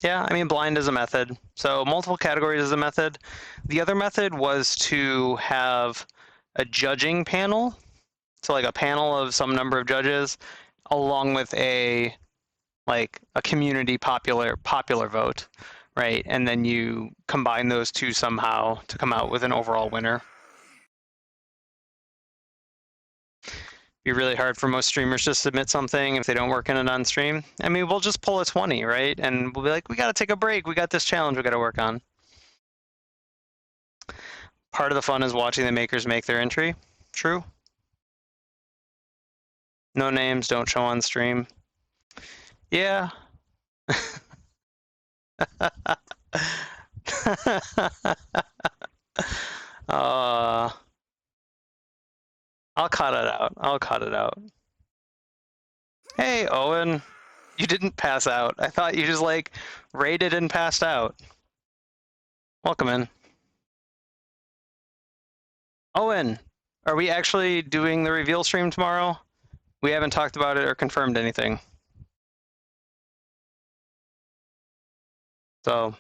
Yeah, I mean, blind is a method. So multiple categories is a method. The other method was to have a judging panel. So like a panel of some number of judges, along with a community popular vote, right? And then you combine those two somehow to come out with an overall winner. Be really hard for most streamers to submit something if they don't work in it on stream. I mean, we'll just pull a 20, right? And we'll be like, we got to take a break. We got this challenge we got to work on. Part of the fun is watching the makers make their entry. True. No names, don't show on stream. Yeah. I'll cut it out. I'll cut it out. Hey, Owen. You didn't pass out. I thought you just like raided and passed out. Welcome in. Owen, are we actually doing the reveal stream tomorrow? We haven't talked about it or confirmed anything. So,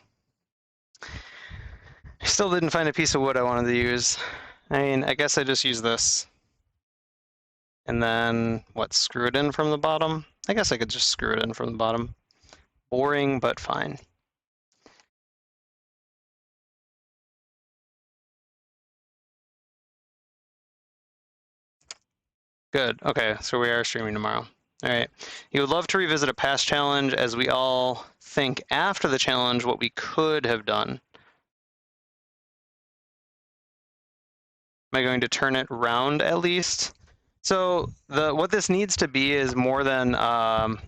I still didn't find a piece of wood I wanted to use. I mean, I guess I just use this. And then, what, screw it in from the bottom? I guess I could just screw it in from the bottom. Boring, but fine. Good. Okay, so we are streaming tomorrow. All right. You would love to revisit a past challenge as we all think after the challenge what we could have done. Am I going to turn it round at least? So what this needs to be is more than, and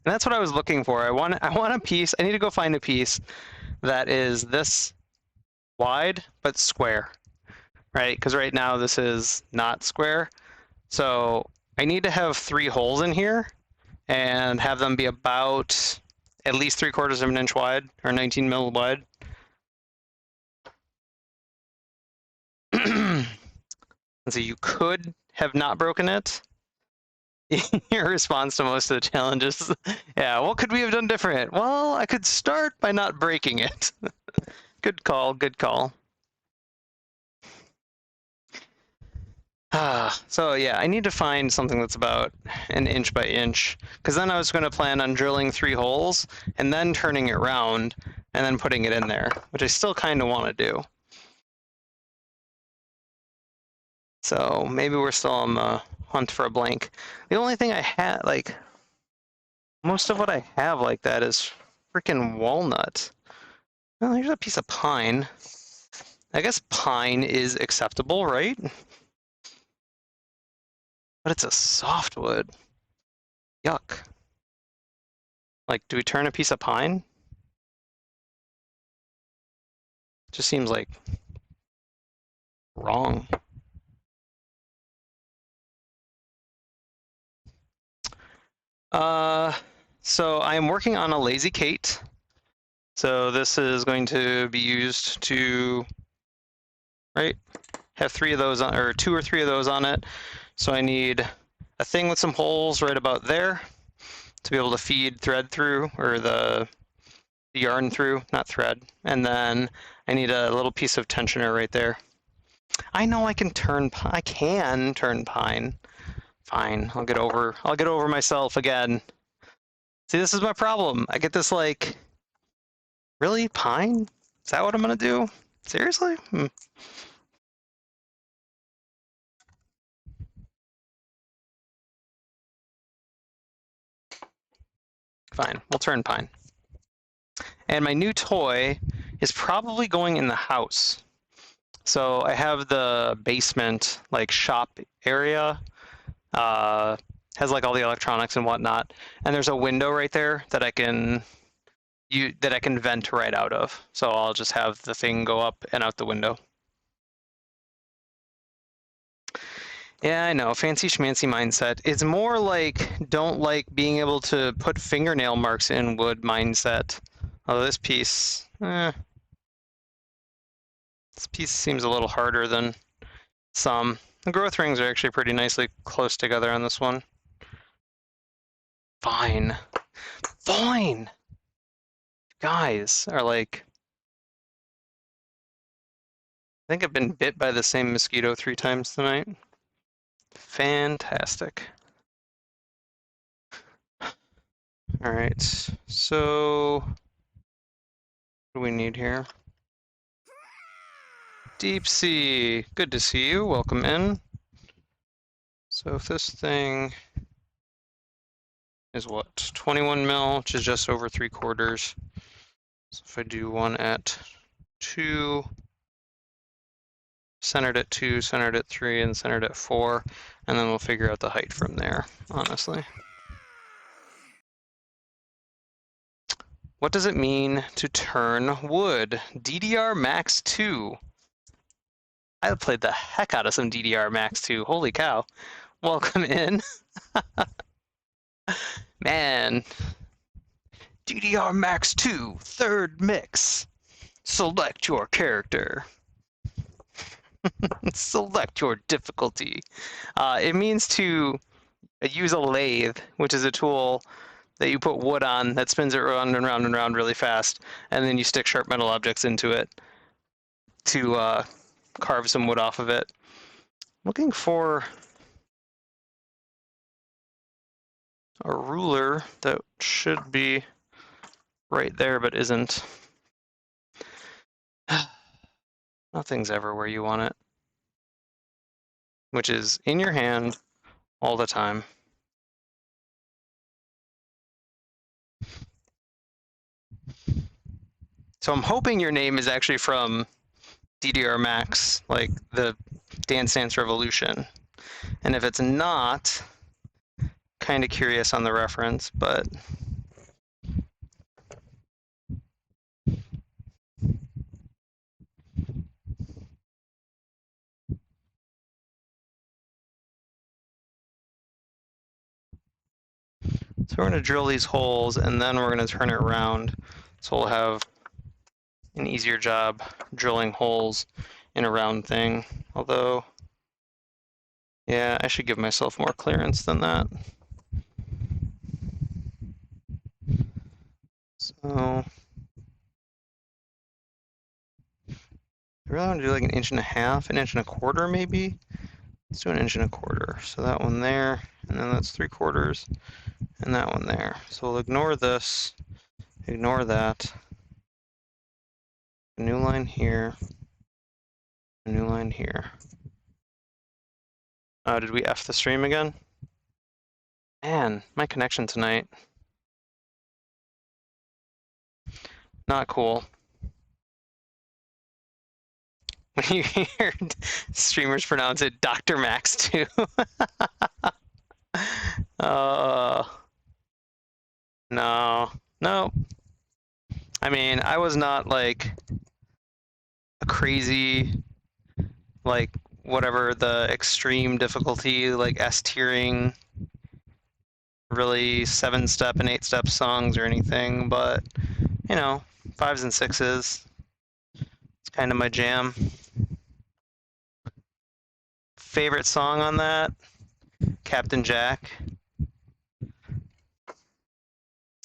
that's what I was looking for. I want a piece. I need to go find a piece that is this wide but square, right? Because right now this is not square. So I need to have 3 holes in here and have them be about at least 3/4 of an inch wide or 19 mil wide. So you could have not broken it. Your response to most of the challenges. Yeah, what could we have done different? Well, I could start by not breaking it. Good call, good call. So yeah, I need to find something that's about an inch by inch, because then I was going to plan on drilling 3 holes and then turning it round and then putting it in there, which I still kind of want to do. So maybe we're still on the hunt for a blank. The only thing I had, like, most of what I have like that is freaking walnut. Well, here's a piece of pine. I guess pine is acceptable, right? But it's a softwood. Yuck. Like, do we turn a piece of pine? Just seems like wrong. So I'm working on a lazy Kate. So this is going to be used to, right, have 3 of those on, or 2 or 3 of those on it. So I need a thing with some holes right about there to be able to feed thread through, or the yarn through, not thread. And then I need a little piece of tensioner right there. I know I can turn pine. Fine, I'll get over myself again. See, this is my problem. I get this like, really, pine? Is that what I'm gonna do? Seriously? Fine, we'll turn pine. And my new toy is probably going in the house. So I have the basement, like, shop area, has like all the electronics and whatnot, and there's a window right there that I can vent right out of. So I'll just have the thing go up and out the window. Yeah, I know, fancy schmancy mindset. It's more like, don't like being able to put fingernail marks in wood mindset. Although this piece seems a little harder than some. The growth rings are actually pretty nicely close together on this one. Fine. Fine! guys are like, I think I've been bit by the same mosquito 3 times tonight. Fantastic. All right, so what do we need here? Deep Sea, good to see you. Welcome in. So if this thing is what, 21 mil, which is just over 3/4. So if I do one at 2, centered at 2, centered at 3, and centered at 4, and then we'll figure out the height from there, honestly. What does it mean to turn wood? DDR Max 2. I played the heck out of some DDR Max 2. Holy cow. Welcome in. Man. DDR Max 2, third mix. Select your character. Select your difficulty. It means to use a lathe, which is a tool that you put wood on that spins it round and round and round really fast, and then you stick sharp metal objects into it to carve some wood off of it. Looking for a ruler that should be right there but isn't. Nothing's ever where you want it, which is in your hand all the time. So I'm hoping your name is actually from DDR Max, like the Dance Dance Revolution. And if it's not, kind of curious on the reference, but so we're going to drill these holes and then we're going to turn it around. So we'll have an easier job drilling holes in a round thing. Although, yeah, I should give myself more clearance than that. So I really want to do like 1.5 inches, 1.25 inches maybe. Let's do 1.25 inches. So that one there, and then that's 3/4, and that one there. So we'll ignore this, ignore that. A new line here, a new line here. Oh, did we F the stream again? Man, my connection tonight. Not cool. When you hear streamers pronounce it Dr. Max too. No, no. I mean, I was not like a crazy, like whatever the extreme difficulty, like S tiering, really 7-step and 8-step songs or anything, but you know, 5s and 6s. It's kind of my jam. Favorite song on that? Captain Jack.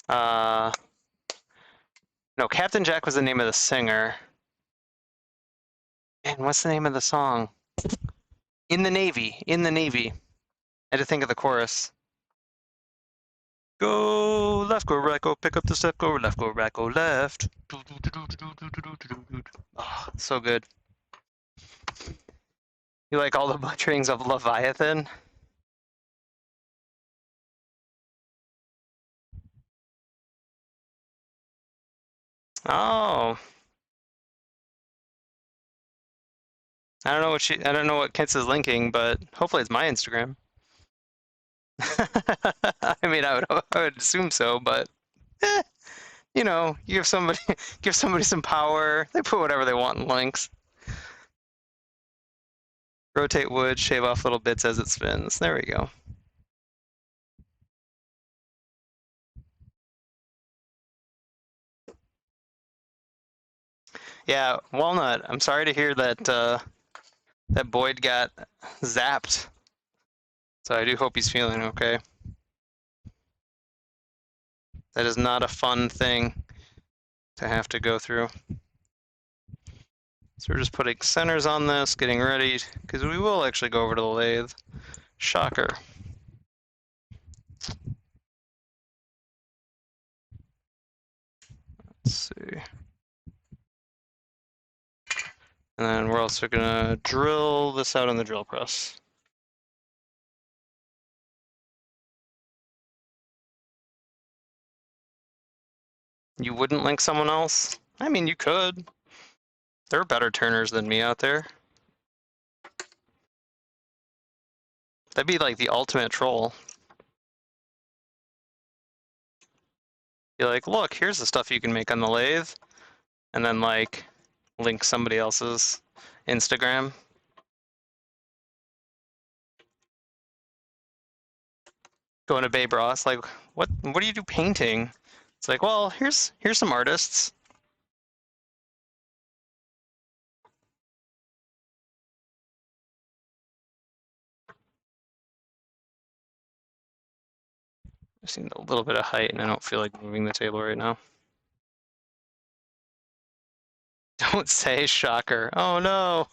No, Captain Jack was the name of the singer. And what's the name of the song? In the Navy. In the Navy. I had to think of the chorus. Go left, go right, go pick up the step, go left, go right, go left. Oh, so good. You like all the butcherings of Leviathan? Oh. I don't know what Kits is linking, but hopefully it's my Instagram. I mean, I would assume so, but you know, you give somebody give somebody some power. They put whatever they want in links. Rotate wood, shave off little bits as it spins. There we go. Yeah, Walnut, I'm sorry to hear that that Boyd got zapped. So I do hope he's feeling okay. That is not a fun thing. to have to go through. So we're just putting centers on this, getting ready, because we will actually go over to the lathe. Shocker. Let's see. And then we're also gonna drill this out on the drill press. You wouldn't link someone else? I mean, you could. There are better turners than me out there. That'd be like the ultimate troll. Be like, look, here's the stuff you can make on the lathe. And then like link somebody else's Instagram. Going to Babe Ross, like, what do you do painting? It's like, well, here's some artists. I just need a little bit of height and I don't feel like moving the table right now. Don't say shocker. Oh no.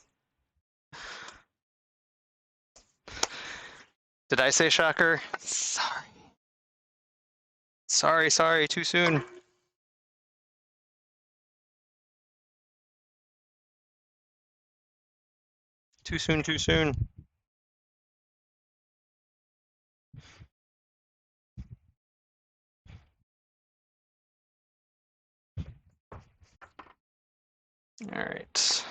Did I say shocker? Sorry, too soon. Too soon. All right.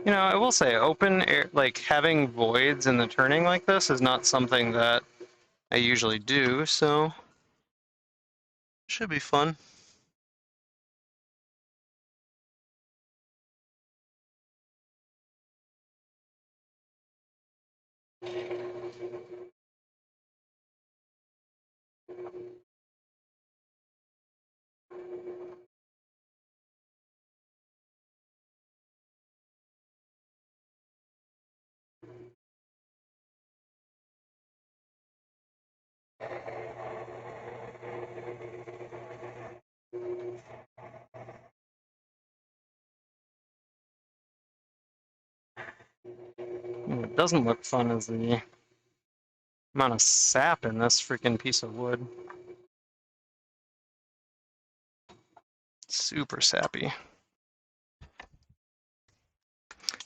You know, I will say open air, like having voids in the turning like this is not something that I usually do, so should be fun. What doesn't look fun is the amount of sap in this freaking piece of wood. Super sappy.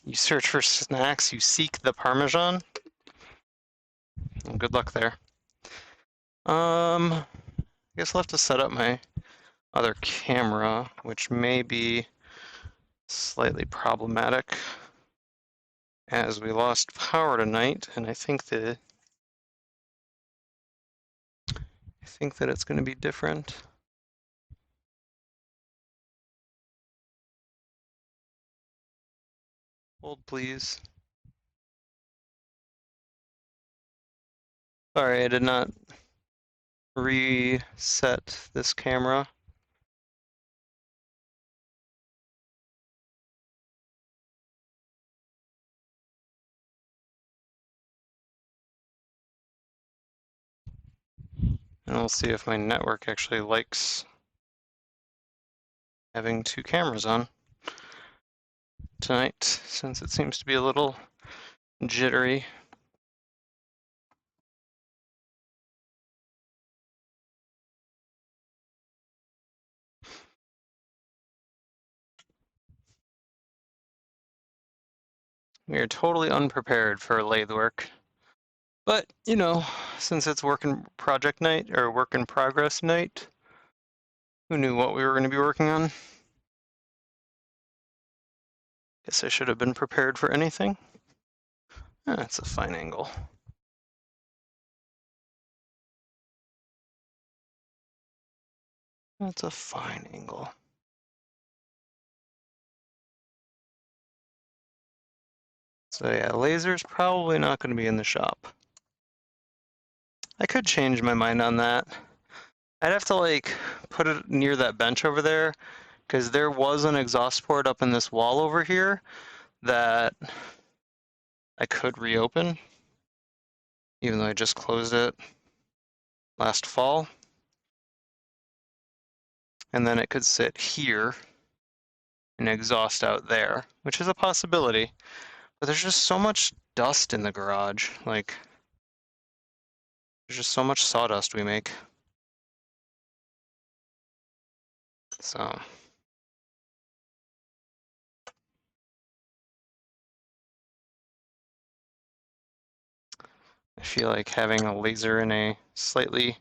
You search for snacks, you seek the Parmesan. Well, good luck there. I guess I'll have to set up my other camera, which may be slightly problematic as we lost power tonight, and I think that it's going to be different. Hold, please. Sorry, I did not reset this camera. And we'll see if my network actually likes having two cameras on tonight, since it seems to be a little jittery. We are totally unprepared for lathe work. But, you know, since it's work in project night, or work in progress night, who knew what we were going to be working on? Guess I should have been prepared for anything. That's a fine angle. That's a fine angle. So yeah, laser's probably not going to be in the shop. I could change my mind on that. I'd have to like put it near that bench over there, because there was an exhaust port up in this wall over here that I could reopen, even though I just closed it last fall. And then it could sit here and exhaust out there, which is a possibility. But there's just so much dust in the garage. Like, there's just so much sawdust we make. So I feel like having a laser in a slightly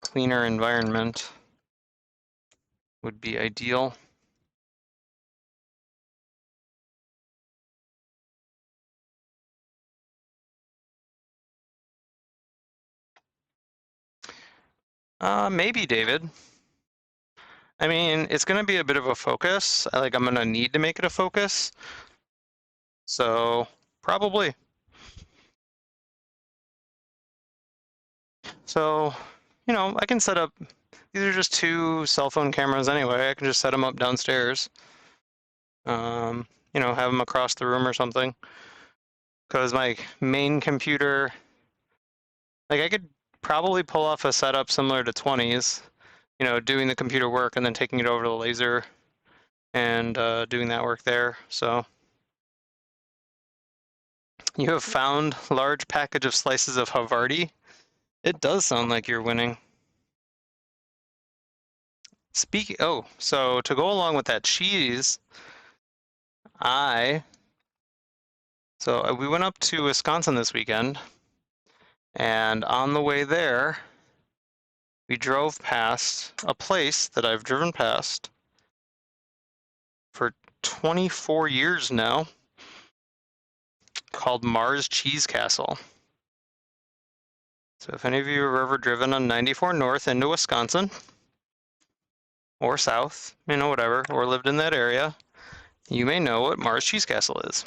cleaner environment would be ideal. Maybe, David. I mean, it's gonna be a bit of a focus. Like, I'm gonna need to make it a focus. So, probably. So, I can set up, these are just 2 cell phone cameras anyway. I can just set them up downstairs. Have them across the room or something. Because my main computer, like, I could probably pull off a setup similar to 20s, doing the computer work and then taking it over to the laser and doing that work there. So you have found large package of slices of Havarti. It does sound like you're winning. So to go along with that cheese, we went up to Wisconsin this weekend, and on the way there, we drove past a place that I've driven past for 24 years now, called Mars Cheese Castle. So if any of you have ever driven on 94 North into Wisconsin, or south, whatever, or lived in that area, you may know what Mars Cheese Castle is.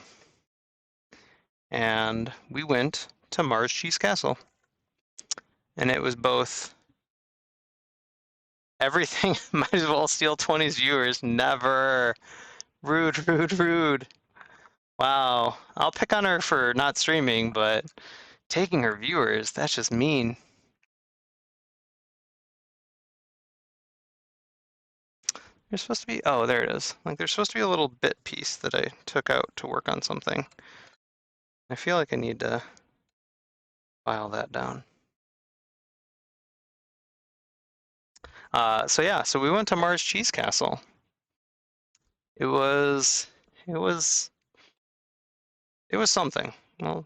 And we went to Mars Cheese Castle. And it was both everything. Might as well steal 20's viewers. Never. Rude, rude, rude. Wow. I'll pick on her for not streaming, but taking her viewers, that's just mean. There's supposed to be, oh, there it is. Like, there's supposed to be a little bit piece that I took out to work on something. I feel like I need to file that down. So we went to Mars Cheese Castle. It was something. Well,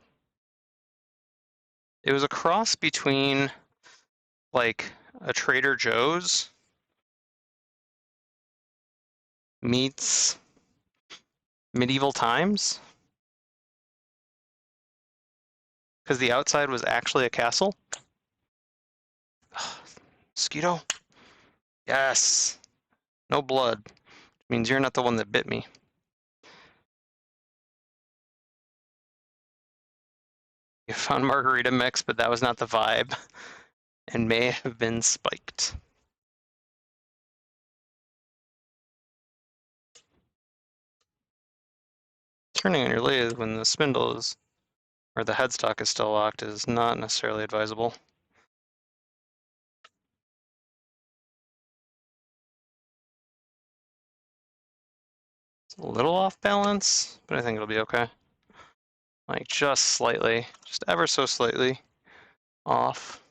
it was a cross between like a Trader Joe's meets medieval times, because the outside was actually a castle. Mosquito? Yes. No blood. Means you're not the one that bit me. You found margarita mix, but that was not the vibe, and may have been spiked. Turning on your lathe when the spindle is, or the headstock is still locked, is not necessarily advisable. It's a little off balance, but I think it'll be okay. Like, just slightly, just ever so slightly off.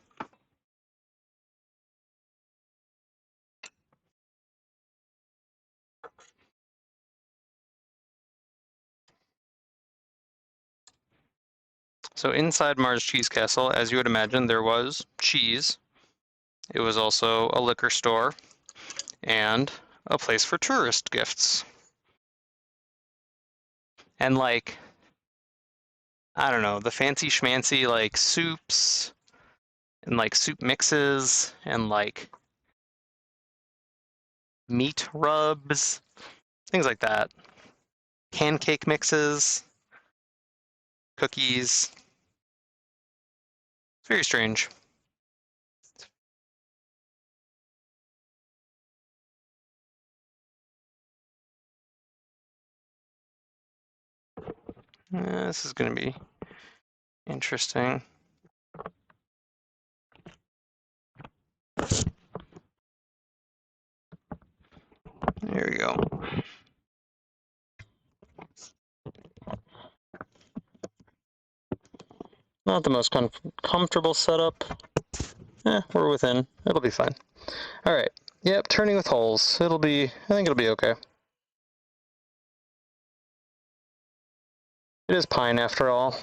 So inside Mars Cheese Castle, as you would imagine, there was cheese. It was also a liquor store and a place for tourist gifts. And like, I don't know, the fancy schmancy like soups and like soup mixes and like meat rubs, things like that. Pancake mixes, cookies. It's very strange. This is going to be interesting. There we go. Not the most comfortable setup. We're within. It'll be fine. All right. Yep, turning with holes. I think it'll be okay. It is pine after all.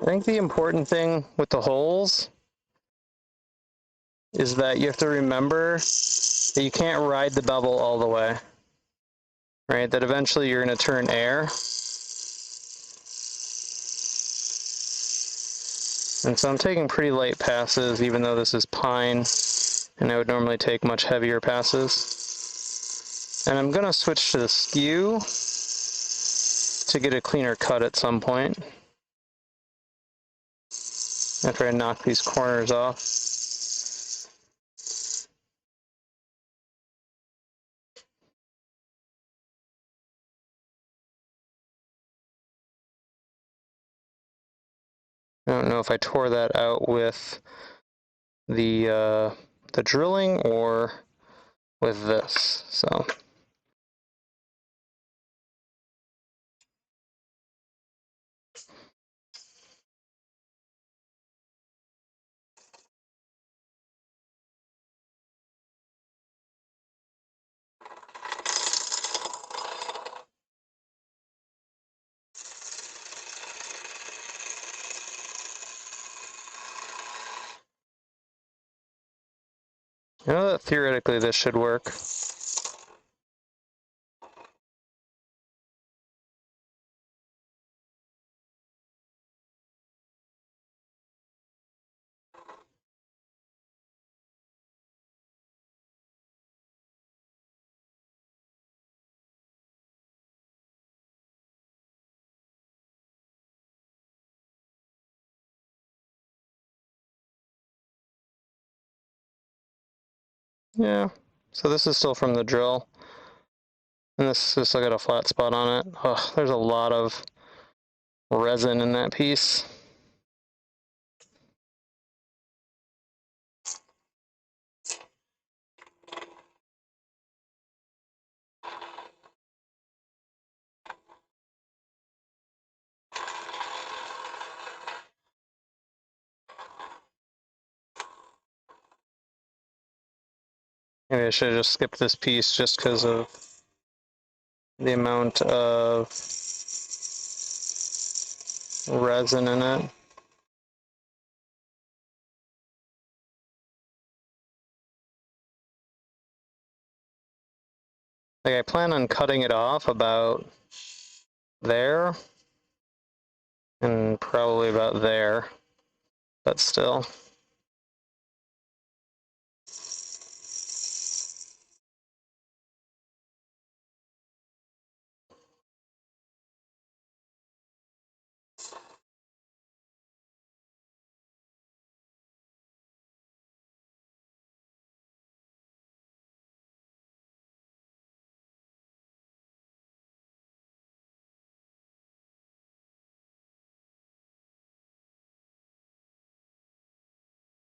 I think the important thing with the holes is that you have to remember that you can't ride the bevel all the way, right? That eventually you're going to turn air. And so I'm taking pretty light passes, even though this is pine, and I would normally take much heavier passes. And I'm going to switch to the skew to get a cleaner cut at some point, after I knock these corners off. I don't know if I tore that out with the drilling or with this, so. I know that theoretically this should work. Yeah, so this is still from the drill. And this is still got a flat spot on it. Oh, there's a lot of resin in that piece. Maybe I should have just skipped this piece just because of the amount of resin in it. Like, I plan on cutting it off about there and probably about there, but still.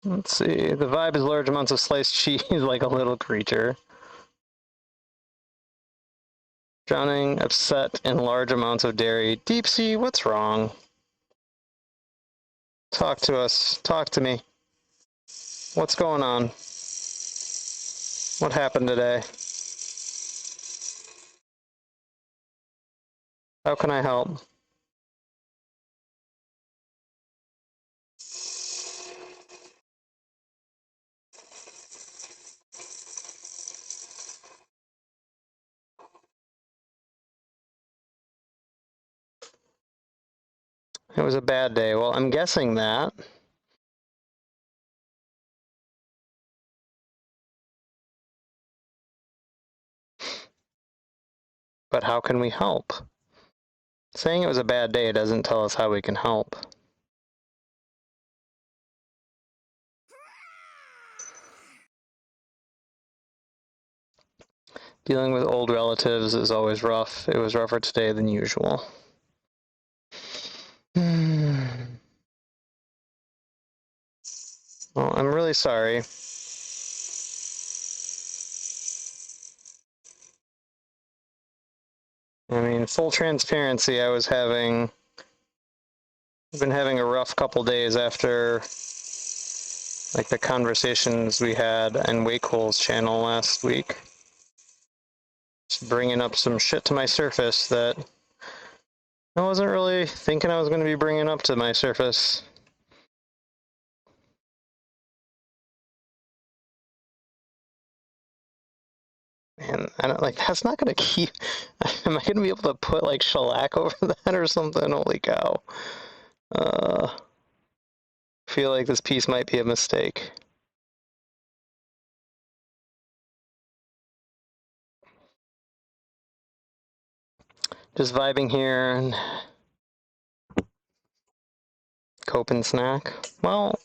Let's see, the vibe is large amounts of sliced cheese like a little creature. Drowning, upset in large amounts of dairy. Deep sea, what's wrong? Talk to us. Talk to me. What's going on? What happened today? How can I help? It was a bad day. Well, I'm guessing that. but how can we help? Saying it was a bad day doesn't tell us how we can help. Dealing with old relatives is always rough. It was rougher today than usual. Well, I'm really sorry. I mean, full transparency, I've been having a rough couple days after, like, the conversations we had on Wakehole's channel last week. Just bringing up some shit to my surface that I wasn't really thinking I was going to be bringing up to my surface. Man, I don't, like, that's not going to keep... Am I going to be able to put, like, shellac over that or something? Holy cow. Feel like this piece might be a mistake. Just vibing here and cope and snack. Well,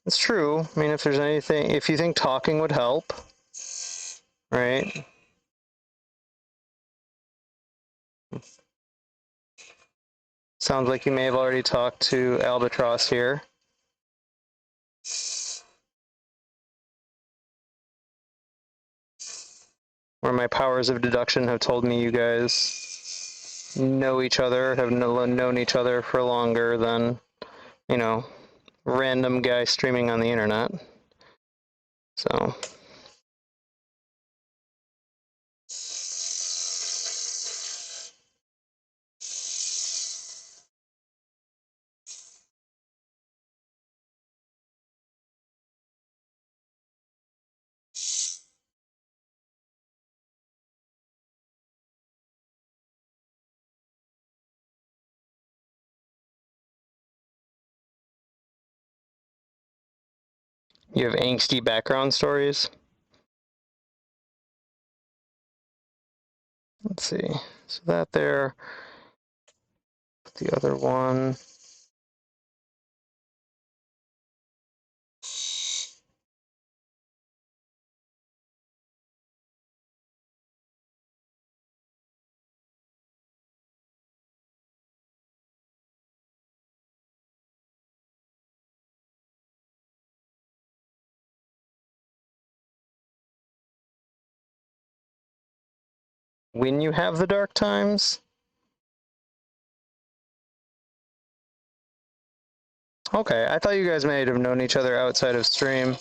it's true. I mean, if you think talking would help, right? Sounds like you may have already talked to Albatross here. Where my powers of deduction have told me you guys know each other, have known each other for longer than, you know, random guy streaming on the internet. So... You have angsty background stories? Let's see. So that there. The other one. When you have the dark times? Okay, I thought you guys may have known each other outside of stream.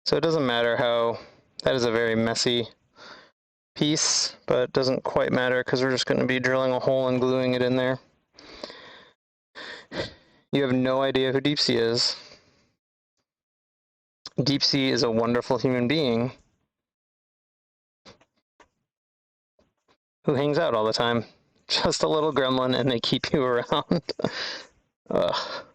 So it doesn't matter how... That is a very messy piece, but it doesn't quite matter because we're just going to be drilling a hole and gluing it in there. You have no idea who Deep Sea is. Deep Sea is a wonderful human being who hangs out all the time. Just a little gremlin and they keep you around. Ugh.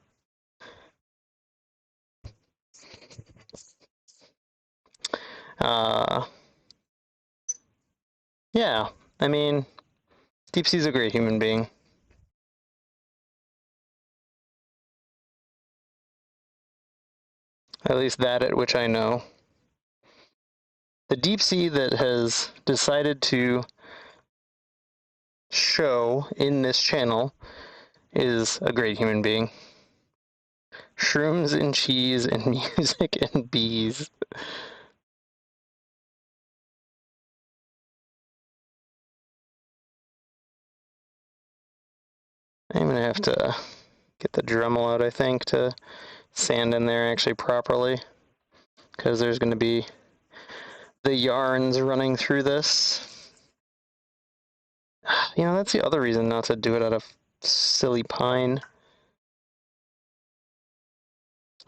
Yeah, I mean, Deep Sea's a great human being. At least that at which I know. The Deep Sea that has decided to show in this channel is a great human being. Shrooms and cheese and music and bees. I'm gonna have to get the Dremel out, I think, to sand in there actually properly, because there's gonna be the yarns running through this. You know, that's the other reason not to do it out of silly pine,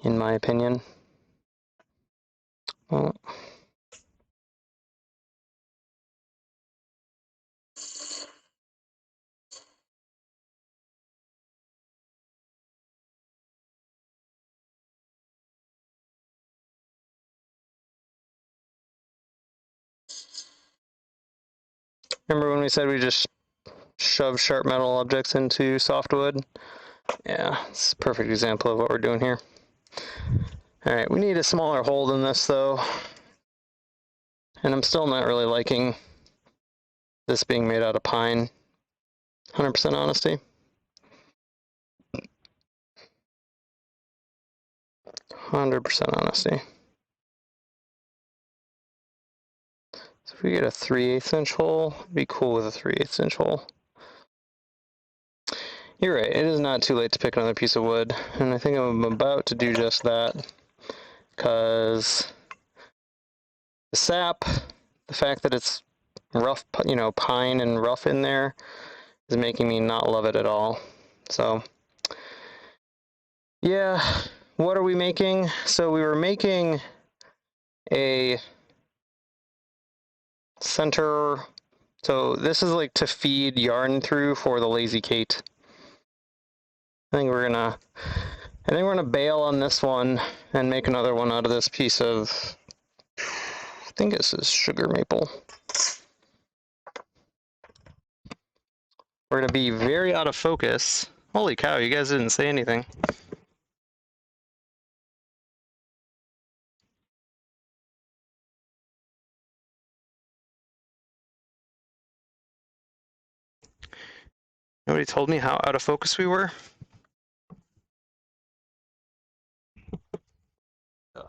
in my opinion. Well, remember when we said we just shove sharp metal objects into softwood? Yeah, it's a perfect example of what we're doing here. Alright, we need a smaller hole than this though. And I'm still not really liking this being made out of pine. 100% honesty. 100% honesty. So if we get a 3/8 inch hole, it'd be cool with a 3/8 inch hole. You're right, it is not too late to pick another piece of wood, and I think I'm about to do just that, because the sap, the fact that it's rough, you know, pine and rough in there, is making me not love it at all. So, yeah, what are we making? So we were making a center, so this is like to feed yarn through for the Lazy Kate. I think we're gonna bail on this one and make another one out of this piece of, I think this is sugar maple. We're gonna be very out of focus. Holy cow, you guys didn't say anything. Nobody told me how out of focus we were. Ugh.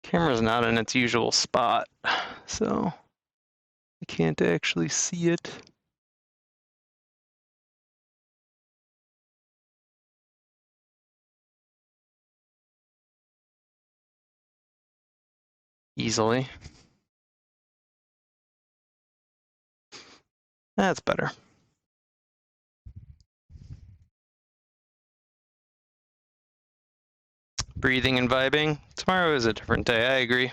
Camera's not in its usual spot, so I can't actually see it. Easily. That's better. Breathing and vibing. Tomorrow is a different day, I agree.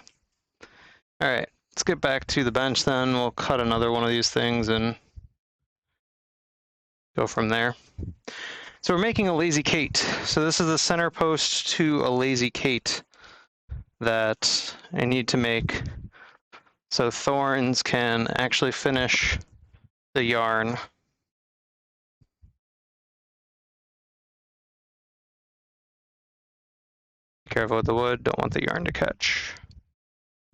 Alright, let's get back to the bench then. We'll cut another one of these things and go from there. So we're making a Lazy Kate. So this is the center post to a Lazy Kate that I need to make so thorns can actually finish the yarn. Careful with the wood, don't want the yarn to catch.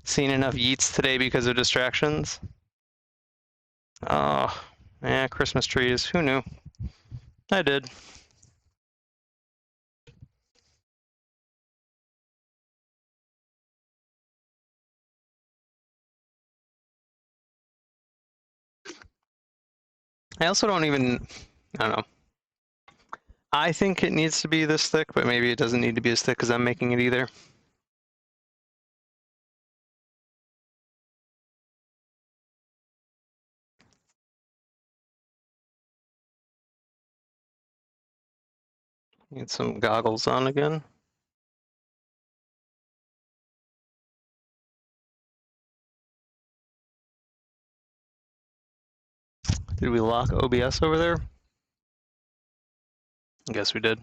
Seen enough yeets today because of distractions? Oh, yeah, Christmas trees, who knew? I did. I also don't even, I don't know. I think it needs to be this thick, but maybe it doesn't need to be as thick as I'm making it either. Get some goggles on again. Did we lock OBS over there? I guess we did.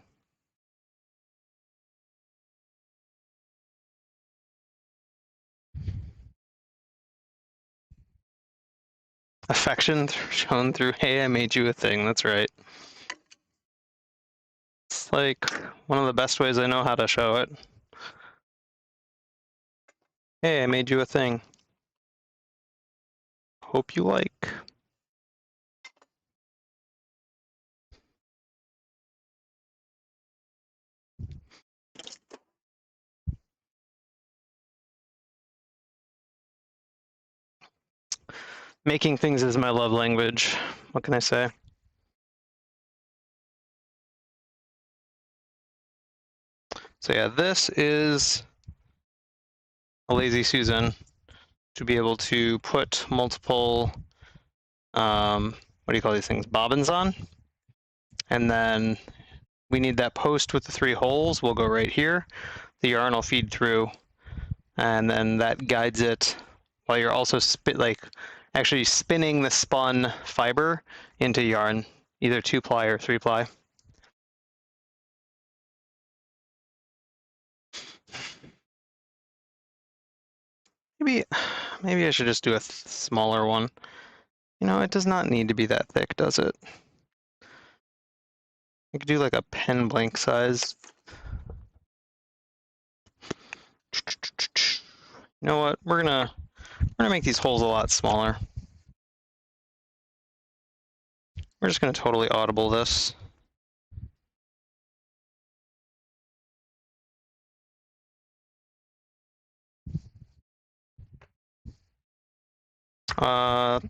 Affection shown through, hey, I made you a thing, that's right. It's like one of the best ways I know how to show it. Hey, I made you a thing. Hope you like. Making things is my love language. What can I say? So yeah, this is a Lazy Susan. to be able to put multiple, what do you call these things, bobbins on. And then we need that post with the 3 holes. We'll go right here. The yarn will feed through, and then that guides it while you're also actually spinning the spun fiber into yarn, either 2-ply or 3-ply. Maybe I should just do a smaller one. You know, it does not need to be that thick, does it? I could do like a pen blank size. You know what? We're gonna make these holes a lot smaller. We're just gonna totally audible this.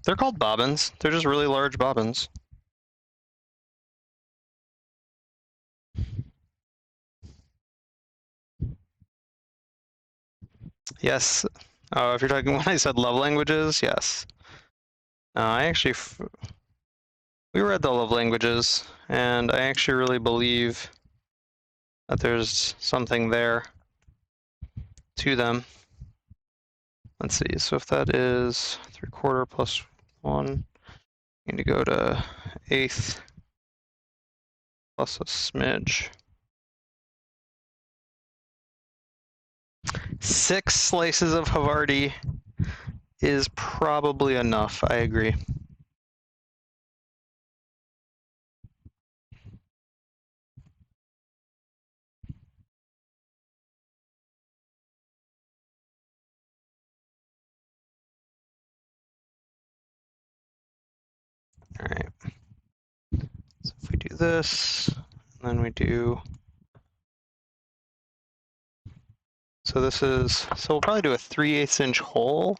They're called bobbins. They're just really large bobbins. Yes. Oh, if you're talking when I said love languages, yes. We read the love languages, and I actually really believe that there's something there to them. Let's see, so if that is 3/4 plus 1, I need to go to 1/8 plus a smidge. 6 slices of Havarti is probably enough, I agree. All right. So if we do this, and then we do. So this is, so we'll probably do a 3/8 inch hole.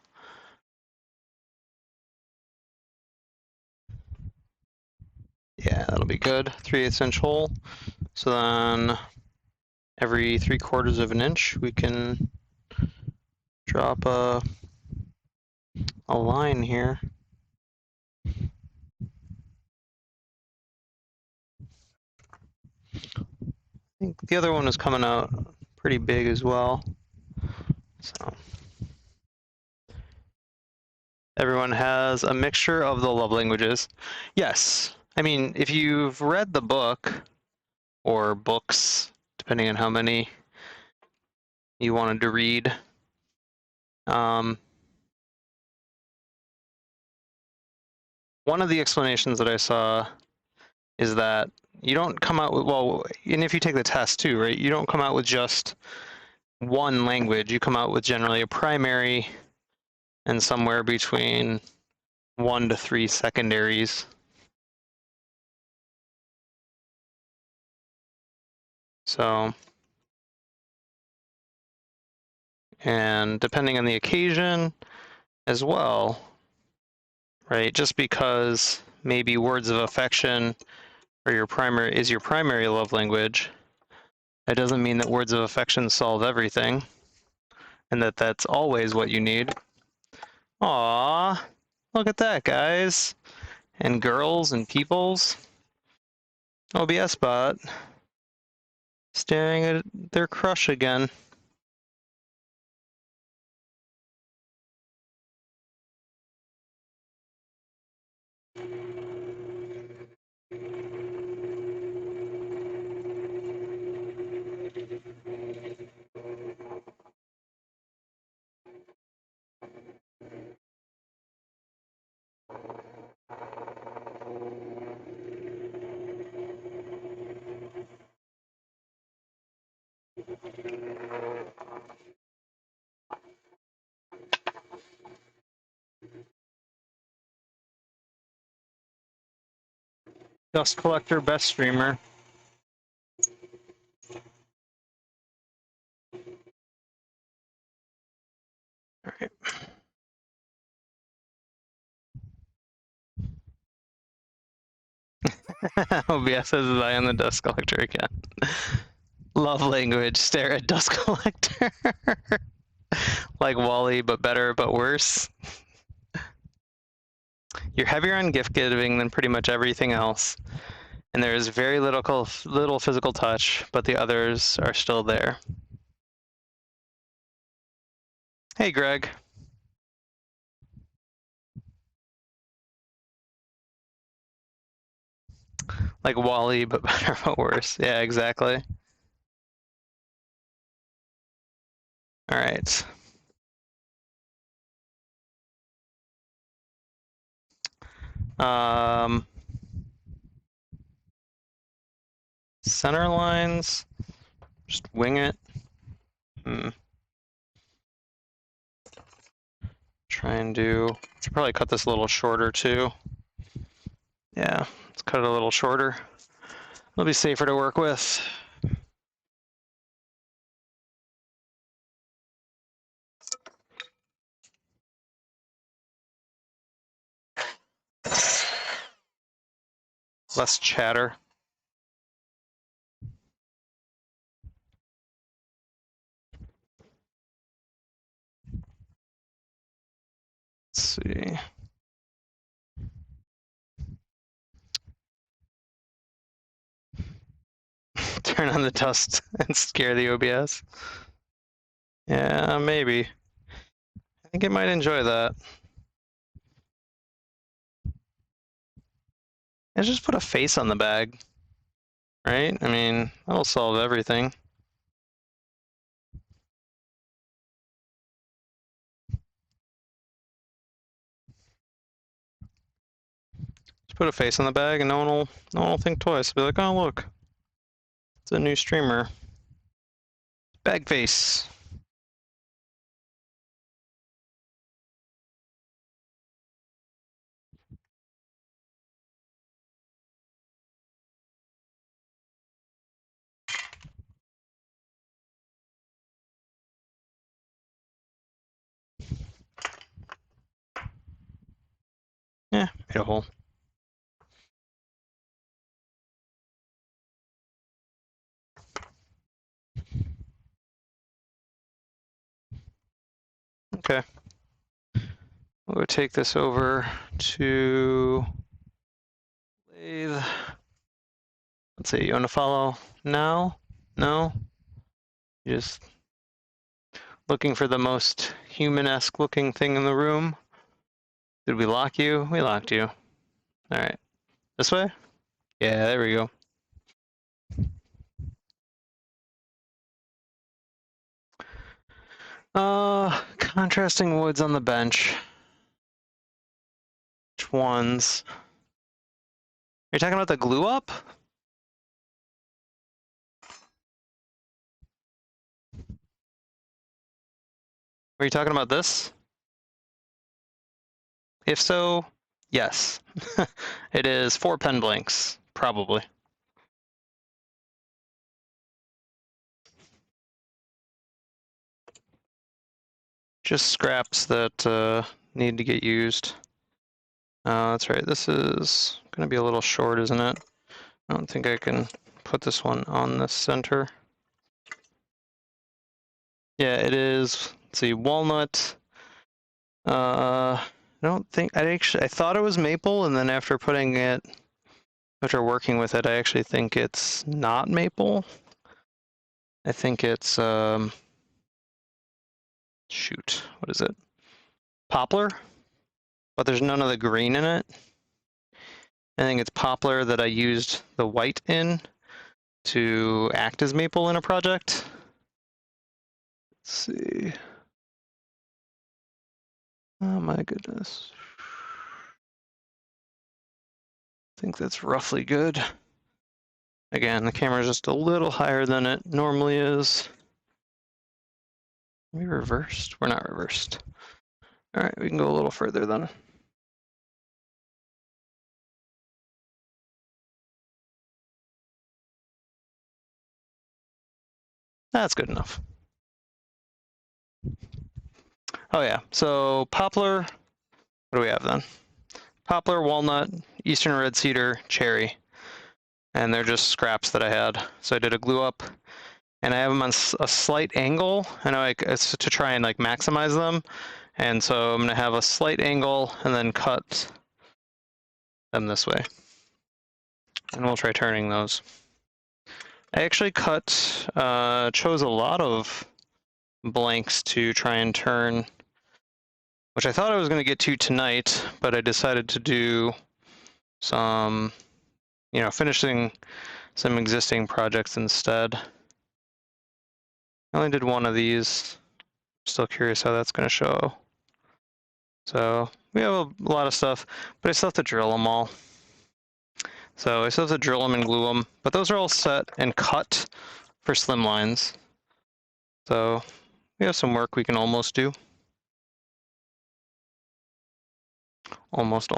Yeah, that'll be good. 3/8 inch hole. So then every 3/4 of an inch, we can drop a line here. I think the other one is coming out pretty big as well. So everyone has a mixture of the love languages. Yes. I mean, if you've read the book or books, depending on how many you wanted to read, one of the explanations that I saw is that you don't come out with, well, and if you take the test too, right, you don't come out with just one language. You come out with generally a primary and somewhere between 1 to 3 secondaries. So, and depending on the occasion as well, right, just because maybe words of affection are your primary love language, that doesn't mean that words of affection solve everything and that that's always what you need. Aww, look at that, guys and girls and peoples. OBS bot staring at their crush again. Dust collector, best streamer. All right. OBS says I am the dust collector again. Love language, stare at dust collector. Like Wally, but better, but worse. You're heavier on gift giving than pretty much everything else, and there is very little physical touch, but the others are still there. Hey, Greg. Like Wally, but better, but worse. Yeah, exactly. All right. Center lines. Just wing it. Try and do. Should probably cut this a little shorter too. Yeah, let's cut it a little shorter. It'll be safer to work with. Less chatter. Let's see. Turn on the dust and scare the OBS. Yeah, maybe. I think it might enjoy that. And just put a face on the bag, right? I mean, that'll solve everything. Just put a face on the bag, and no one will think twice. Be like, oh look, it's a new streamer. Bag face. Yeah, made a hole. Okay. We'll take this over to lathe. Let's see, you want to follow now? No? You're just looking for the most human-esque looking thing in the room. Did we lock you? We locked you. All right. This way? Yeah, there we go. Contrasting woods on the bench. Which ones? Are you talking about the glue up? Are you talking about this? If so, yes. It is 4 pen blanks, probably. Just scraps that need to get used. That's right, this is going to be a little short, isn't it? I don't think I can put this one on the center. Yeah, it is. Let's see, walnut. I don't think I thought it was maple, and then after working with it, I actually think it's not maple. I think it's shoot, what is it? Poplar, but there's none of the green in it. I think it's poplar that I used the white in to act as maple in a project. Let's see. Oh my goodness. I think that's roughly good. Again, the camera's just a little higher than it normally is. Are we reversed? We're not reversed. All right, we can go a little further then. That's good enough. Oh yeah, so poplar, what do we have then? Poplar, walnut, eastern red cedar, cherry. And they're just scraps that I had. So I did a glue up, and I have them on a slight angle. I know it's to try and like maximize them, and so I'm gonna have a slight angle and then cut them this way, and we'll try turning those. I actually chose a lot of blanks to try and turn, which I thought I was going to get to tonight, but I decided to do some, finishing some existing projects instead. I only did one of these. Still curious how that's going to show. So we have a lot of stuff, but I still have to drill them all. So I still have to drill them and glue them, but those are all set and cut for slim lines. So we have some work we can almost do. Almost.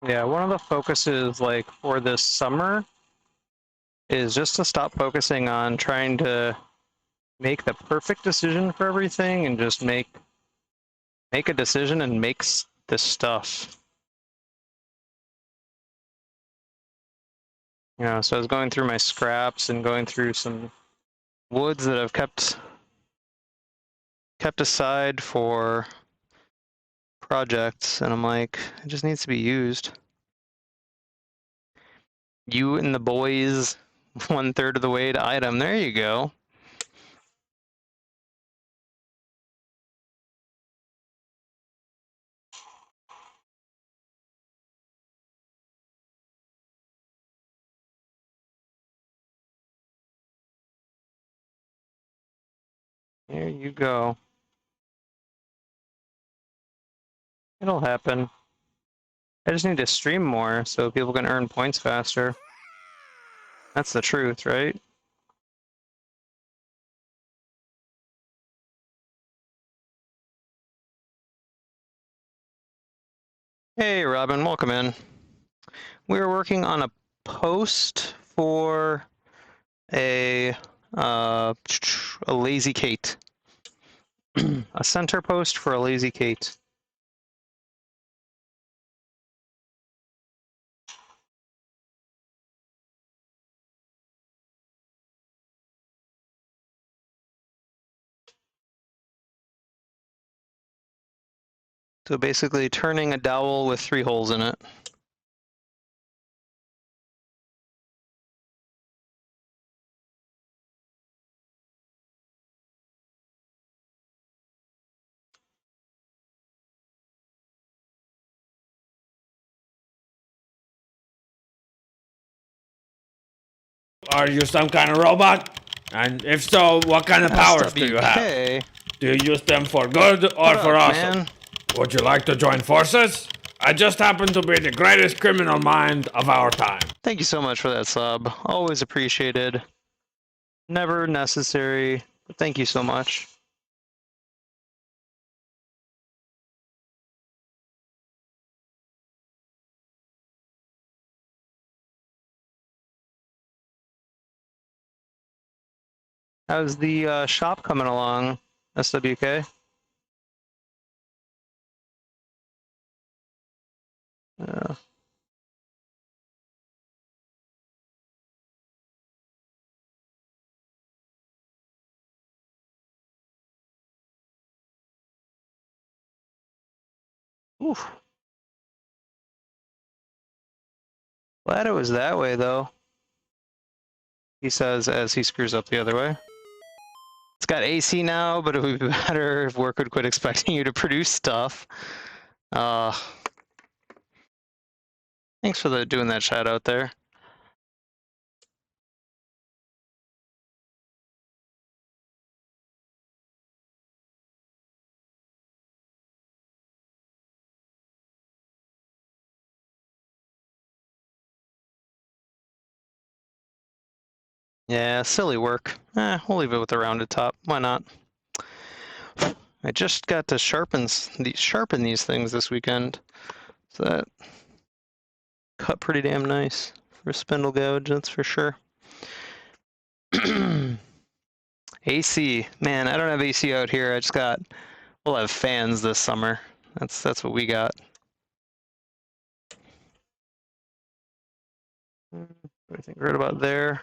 Yeah, one of the focuses like for this summer is just to stop focusing on trying to make the perfect decision for everything and just make a decision and makes the stuff. So I was going through my scraps and going through some woods that I've kept aside for projects, and I'm like, it just needs to be used. You and the boys, 1/3 of the way to item. There you go. There you go. It'll happen. I just need to stream more so people can earn points faster. That's the truth, right? Hey, Robin, welcome in. We're working on a post for a lazy Kate. A center post for a lazy Kate. So basically turning a dowel with 3 holes in it. Are you some kind of robot? And if so, what kind of powers do you have? SWK. Do you use them for good or What for up, awesome? man? Would you like to join forces? I just happen to be the greatest criminal mind of our time. Thank you so much for that sub. Always appreciated. Never necessary, but thank you so much. How's the shop coming along, SWK? Oof. Glad it was that way, though. He says as he screws up the other way. It's got AC now, but it would be better if work would quit expecting you to produce stuff. Thanks for doing that shout out there. Yeah, silly work. We'll leave it with a rounded top. Why not? I just got to sharpen these things this weekend, so that cut pretty damn nice for a spindle gouge, that's for sure. AC, man, I don't have AC out here. We'll have fans this summer. That's what we got. Everything right about there.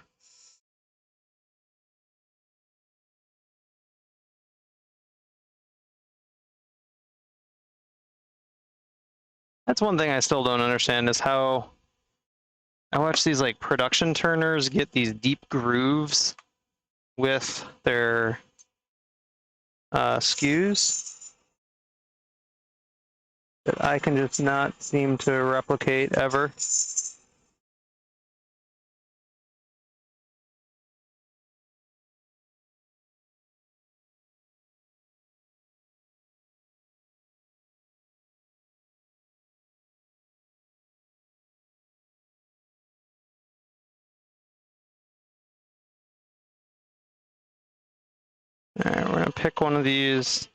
That's one thing I still don't understand is how I watch these like production turners get these deep grooves with their skews that I can just not seem to replicate ever. Alright, we're gonna pick one of these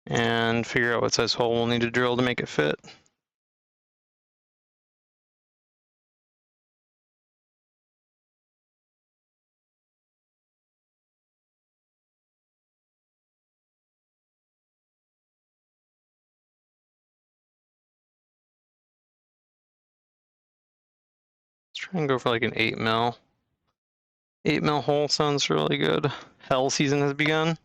and figure out what size hole we'll need to drill to make it fit. Let's try and go for like an 8 mil. 8 mil hole sounds really good. Hell season has begun.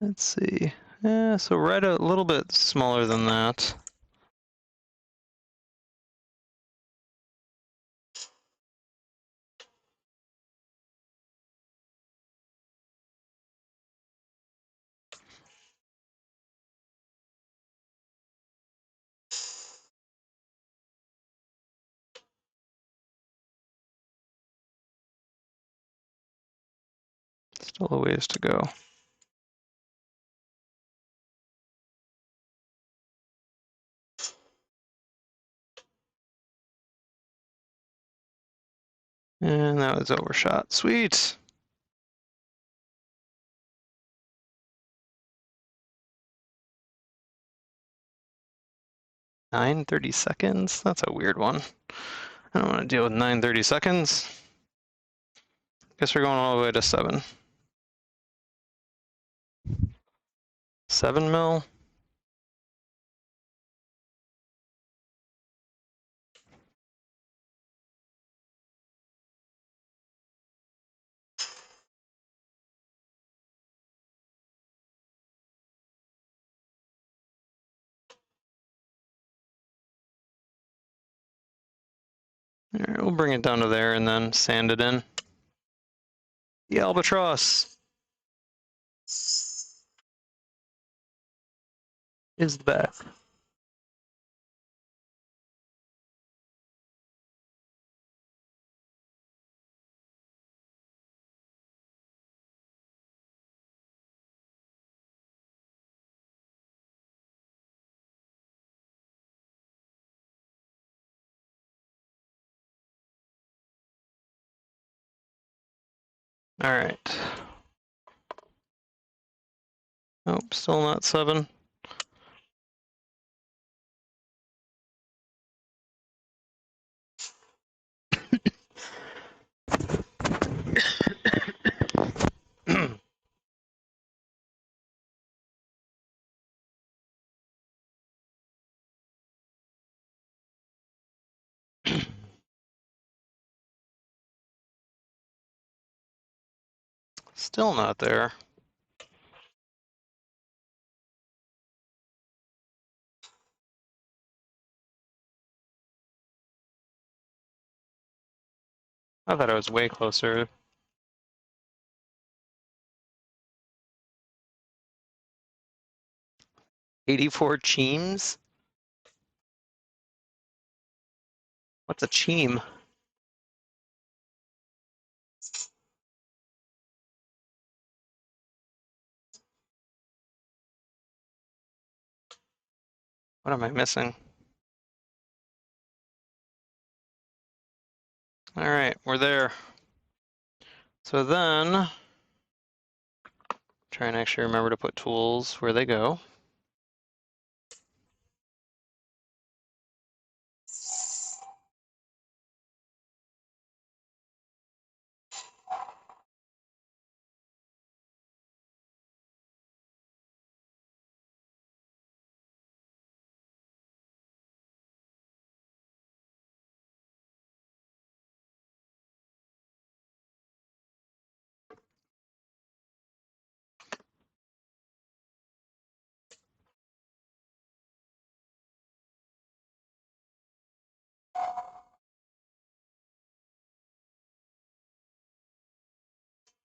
Let's see. Yeah, so right a little bit smaller than that. Still a ways to go. And that was overshot. Sweet. 9:30 seconds? That's a weird one. I don't want to deal with 9:30 seconds. Guess we're going all the way to 7. 7 mil? Alright, we'll bring it down to there and then sand it in. The albatross is back. Alright. Nope, still not 7. Still not there. I thought I was way closer. $84 cheems? What's a cheem? What am I missing? All right, we're there. So then, try and actually remember to put tools where they go.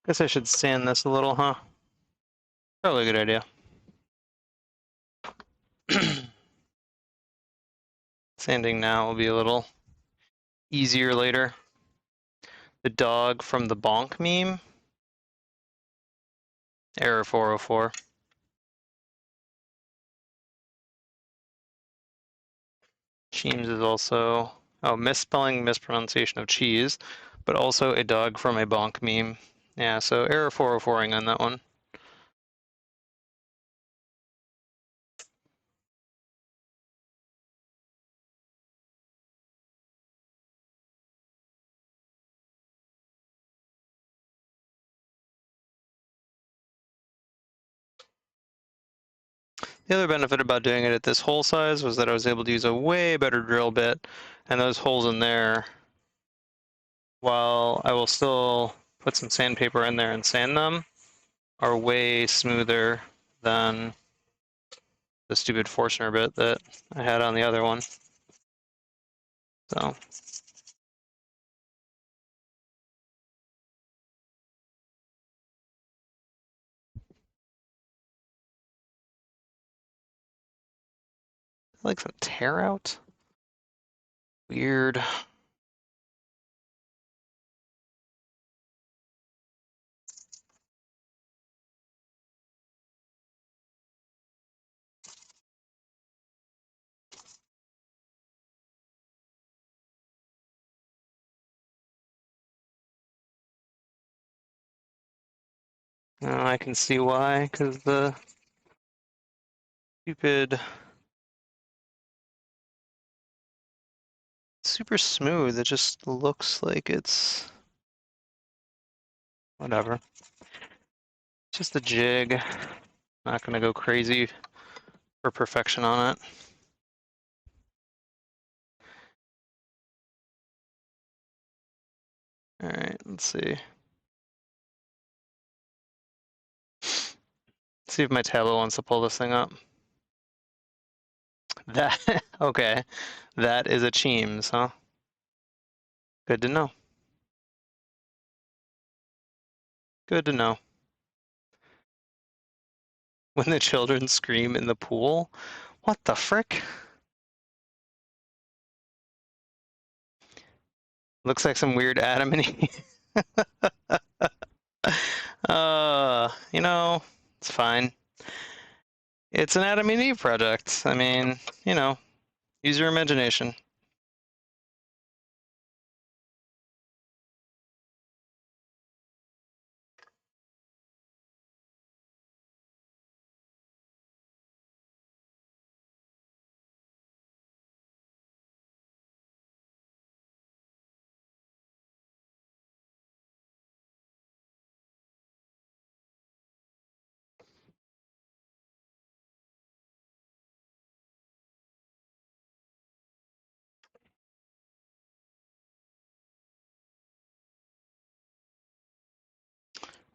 Guess I should sand this a little, huh? Probably a good idea. Sanding now will be a little easier later. The dog from the bonk meme. Error 404. Cheems is also, oh, misspelling, mispronunciation of cheese, but also a dog from a bonk meme. Yeah, so error 404ing on that one. The other benefit about doing it at this hole size was that I was able to use a way better drill bit, and those holes in there, while I will still put some sandpaper in there and sand them, are way smoother than the stupid Forstner bit that I had on the other one. So like some tear out. Weird. I can see why, because the stupid super smooth, it just looks like it's whatever. Just a jig. Not gonna go crazy for perfection on it. All right, let's see. See if my tablet wants to pull this thing up. That, okay. That is a Cheems, huh? Good to know. Good to know. When the children scream in the pool? What the frick? Looks like some weird Adam and Eve. It's fine. It's an Adam and Eve project. I mean, use your imagination.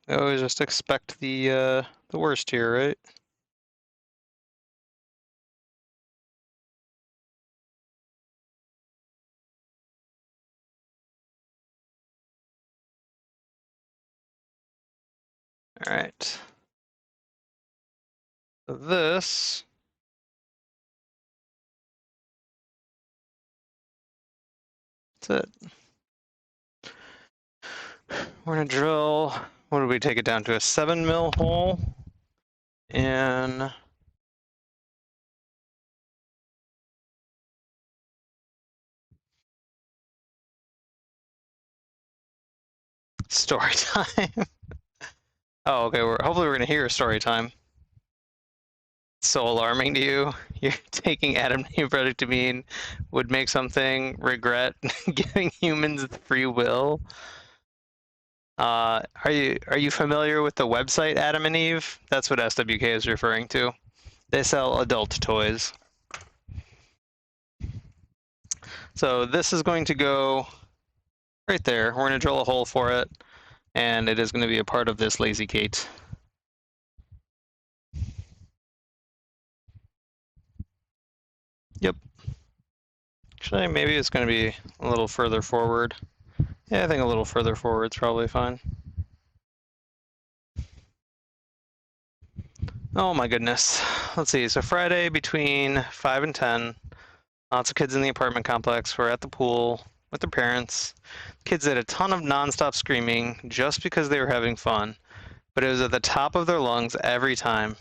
I always just expect the worst here, right? All right. So this that's it. We're gonna drill. What did we take it down to? A 7 mil hole in Story time. Oh, okay. Hopefully we're gonna hear a story time. So alarming to you. You're taking Adam and Eve product to mean would make something regret giving humans free will. Are you familiar with the website Adam and Eve? That's what SWK is referring to. They sell adult toys. So this is going to go right there. We're going to drill a hole for it, and it is going to be a part of this lazy gate. Yep. Actually, maybe it's going to be a little further forward. Yeah, I think a little further forward is probably fine. Oh my goodness. Let's see. So Friday between 5 and 10, lots of kids in the apartment complex were at the pool with their parents. Kids did a ton of nonstop screaming just because they were having fun, but it was at the top of their lungs every time.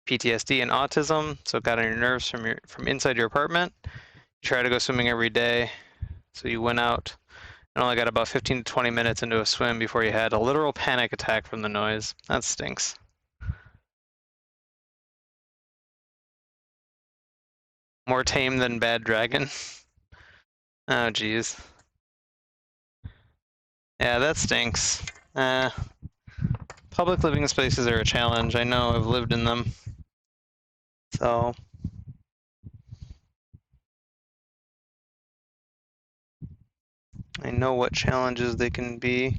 PTSD and autism, so it got on your nerves from inside your apartment. You try to go swimming every day, so you went out and only got about 15 to 20 minutes into a swim before you had a literal panic attack from the noise. That stinks. More tame than Bad Dragon. Oh, geez. Yeah, that stinks. Public living spaces are a challenge. I know, I've lived in them. So, I know what challenges they can be.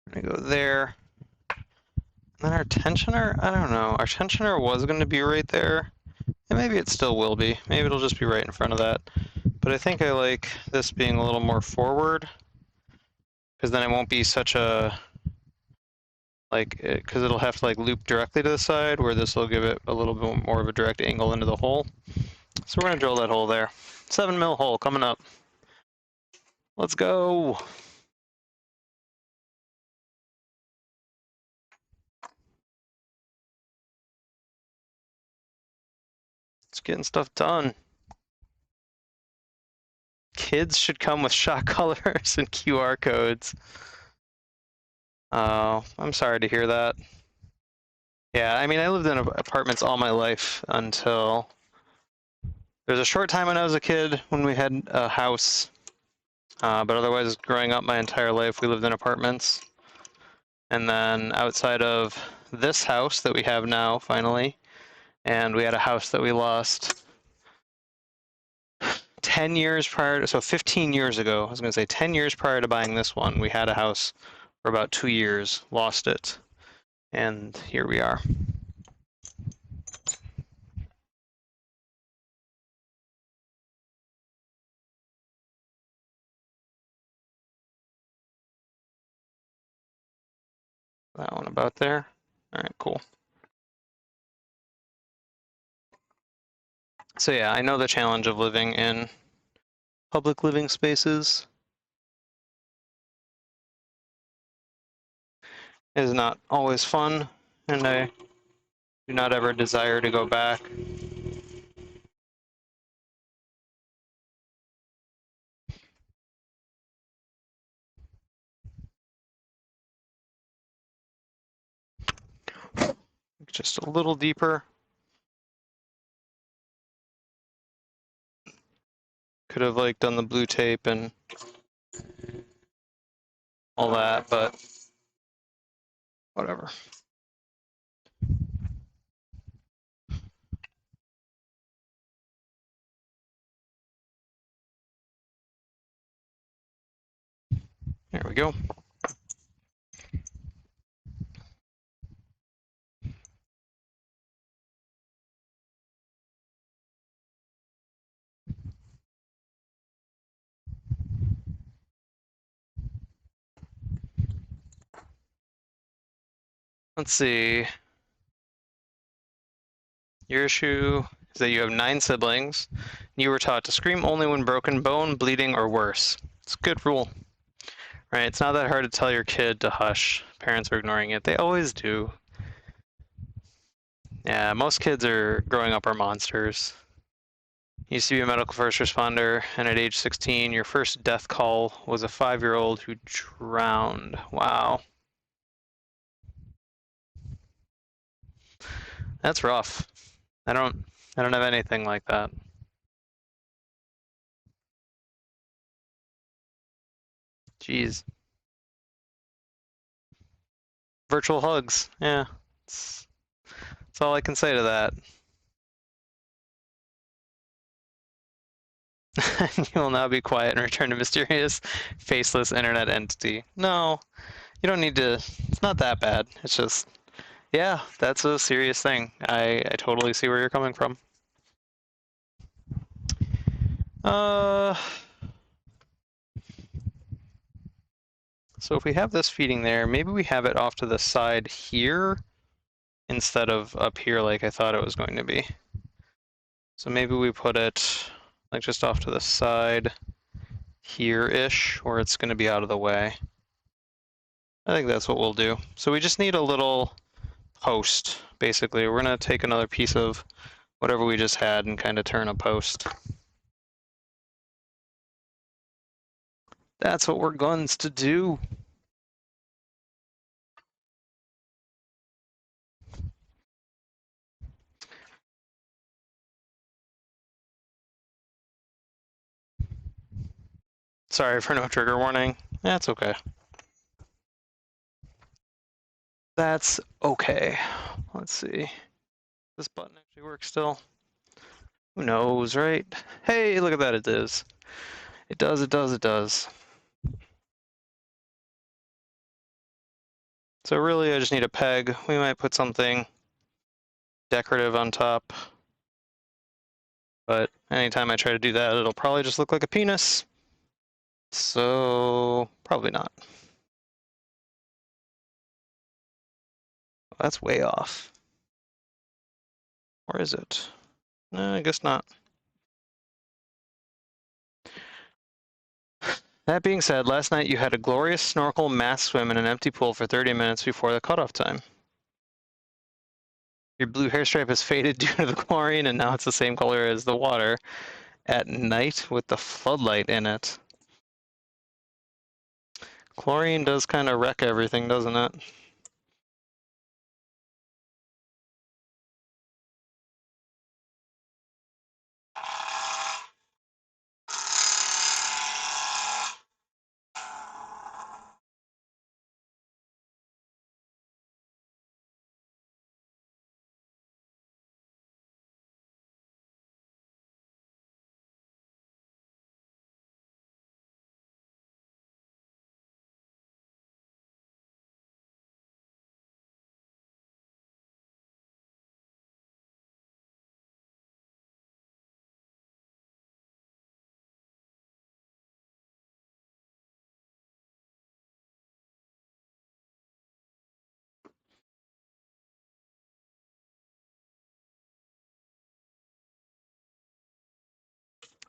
I'm gonna go there. And then our tensioner, I don't know. Our tensioner was going to be right there. And maybe it still will be. Maybe it'll just be right in front of that. But I think I like this being a little more forward, because then it won't be such a, like, because it'll have to like loop directly to the side, where this will give it a little bit more of a direct angle into the hole. So we're going to drill that hole there. 7 mil hole coming up. Let's go. It's getting stuff done. Kids should come with shot colors and QR codes. Oh, I'm sorry to hear that. Yeah, I mean, I lived in apartments all my life until there was a short time when I was a kid when we had a house. But otherwise, growing up my entire life, we lived in apartments. And then outside of this house that we have now, finally, and we had a house that we lost 10 years prior to, so 15 years ago, I was going to say 10 years prior to buying this one, we had a house for about 2 years, lost it, and here we are. That one about there. All right, cool. So yeah, I know the challenge of living in public living spaces is not always fun, and I do not ever desire to go back. Just a little deeper. Could have like done the blue tape and all that, but whatever. There we go. Let's see. Your issue is that you have 9 siblings. You were taught to scream only when broken bone, bleeding, or worse. It's a good rule, right? It's not that hard to tell your kid to hush. Parents are ignoring it. They always do. Yeah, most kids are growing up are monsters. You used to be a medical first responder, and at age 16, your first death call was a 5-year-old who drowned. Wow. That's rough. I don't have anything like that. Jeez. Virtual hugs. Yeah. That's all I can say to that. You will now be quiet and return to mysterious, faceless internet entity. No, you don't need to. It's not that bad. It's just, yeah, that's a serious thing. I totally see where you're coming from. Uh, so if we have this feeding there, maybe we have it off to the side here instead of up here like I thought it was going to be. So maybe we put it like just off to the side here-ish, where it's going to be out of the way. I think that's what we'll do. So we just need a little post, basically. We're going to take another piece of whatever we just had and kind of turn a post. That's what we're going to do. Sorry for no trigger warning. That's okay. That's okay. Let's see. This button actually works still. Who knows, right? Hey, look at that, it does. It does, it does, it does. So really, I just need a peg. We might put something decorative on top. But anytime I try to do that, it'll probably just look like a penis. So, probably not. That's way off. Or is it? No, I guess not. That being said, last night you had a glorious snorkel mass swim in an empty pool for 30 minutes before the cutoff time. Your blue hair stripe has faded due to the chlorine, and now it's the same color as the water at night with the floodlight in it. Chlorine does kind of wreck everything, doesn't it?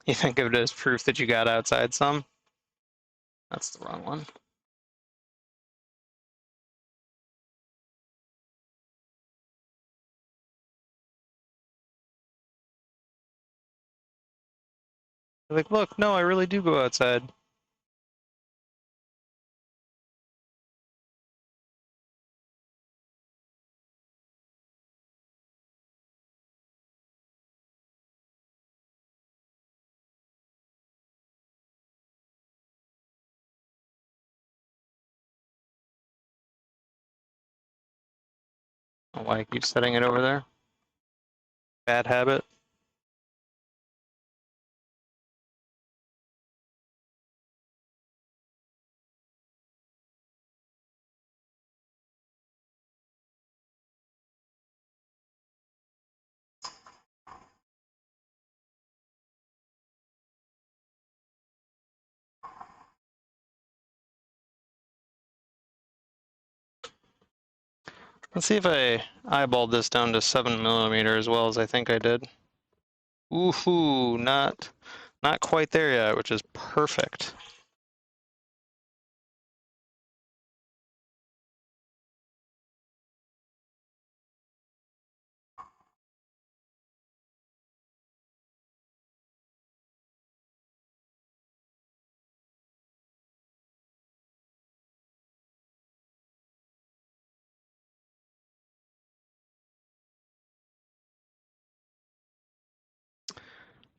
You think of it as proof that you got outside some? That's the wrong one. Like, look, no, I really do go outside. I don't know why I keep setting it over there. Bad habit. Let's see if I eyeballed this down to 7mm as well as I think I did. Ooh, not quite there yet, which is perfect.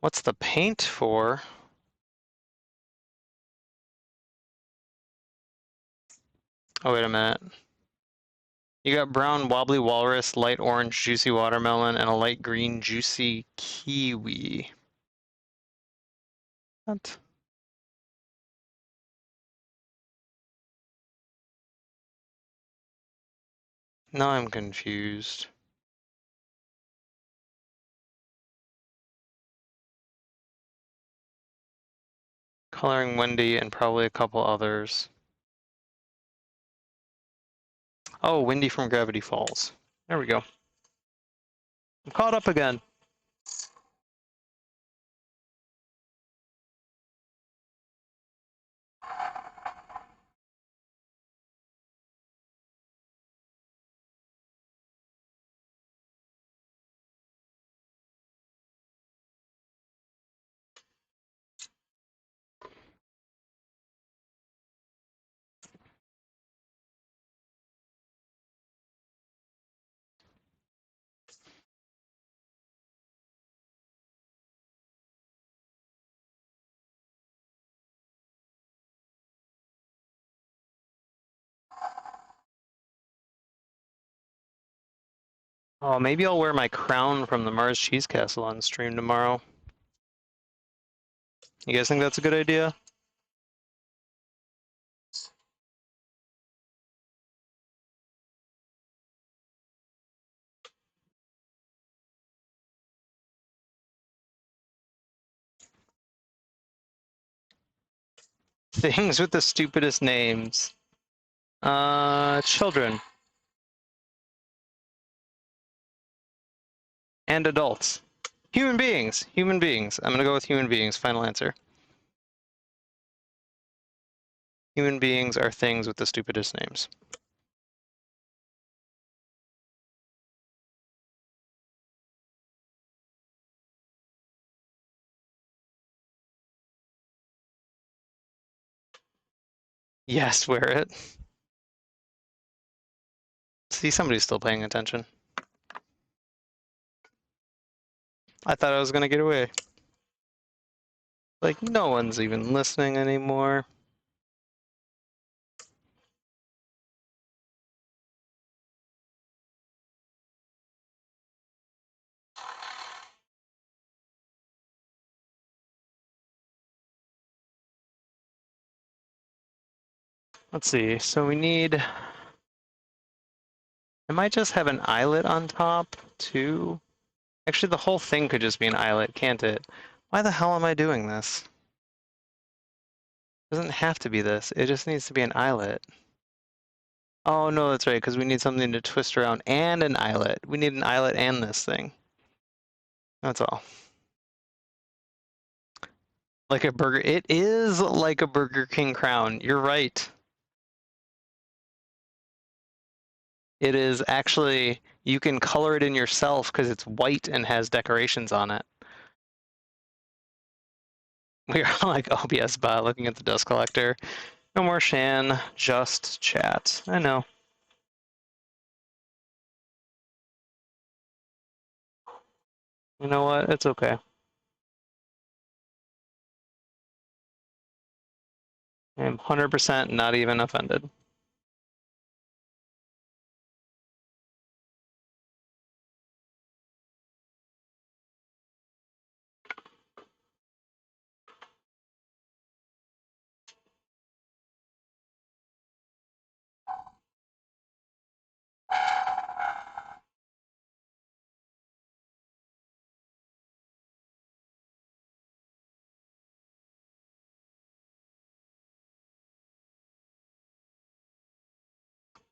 What's the paint for? Oh, wait a minute. You got brown wobbly walrus, light orange juicy watermelon, and a light green juicy kiwi. What? Now I'm confused. Coloring Wendy and probably a couple others. Oh, Wendy from Gravity Falls. There we go. I'm caught up again. Oh, maybe I'll wear my crown from the Mars Cheese Castle on stream tomorrow. You guys think that's a good idea? Things with the stupidest names. Children. And adults. Human beings. Human beings. I'm gonna go with human beings. Final answer. Human beings are things with the stupidest names. Yes, wear it. See, somebody's still paying attention. I thought I was gonna get away. Like, no one's even listening anymore. Let's see, so we need... I might just have an eyelet on top, too. Actually, the whole thing could just be an eyelet, can't it? Why the hell am I doing this? It doesn't have to be this, it just needs to be an eyelet. Oh, no, that's right, because we need something to twist around and an eyelet. We need an eyelet and this thing. That's all. Like a burger. It is like a Burger King crown. You're right. It is actually, you can color it in yourself because it's white and has decorations on it. We are like OBS bot looking at the dust collector. No more Shan, just chat. I know. You know what? It's okay. I'm 100% not even offended.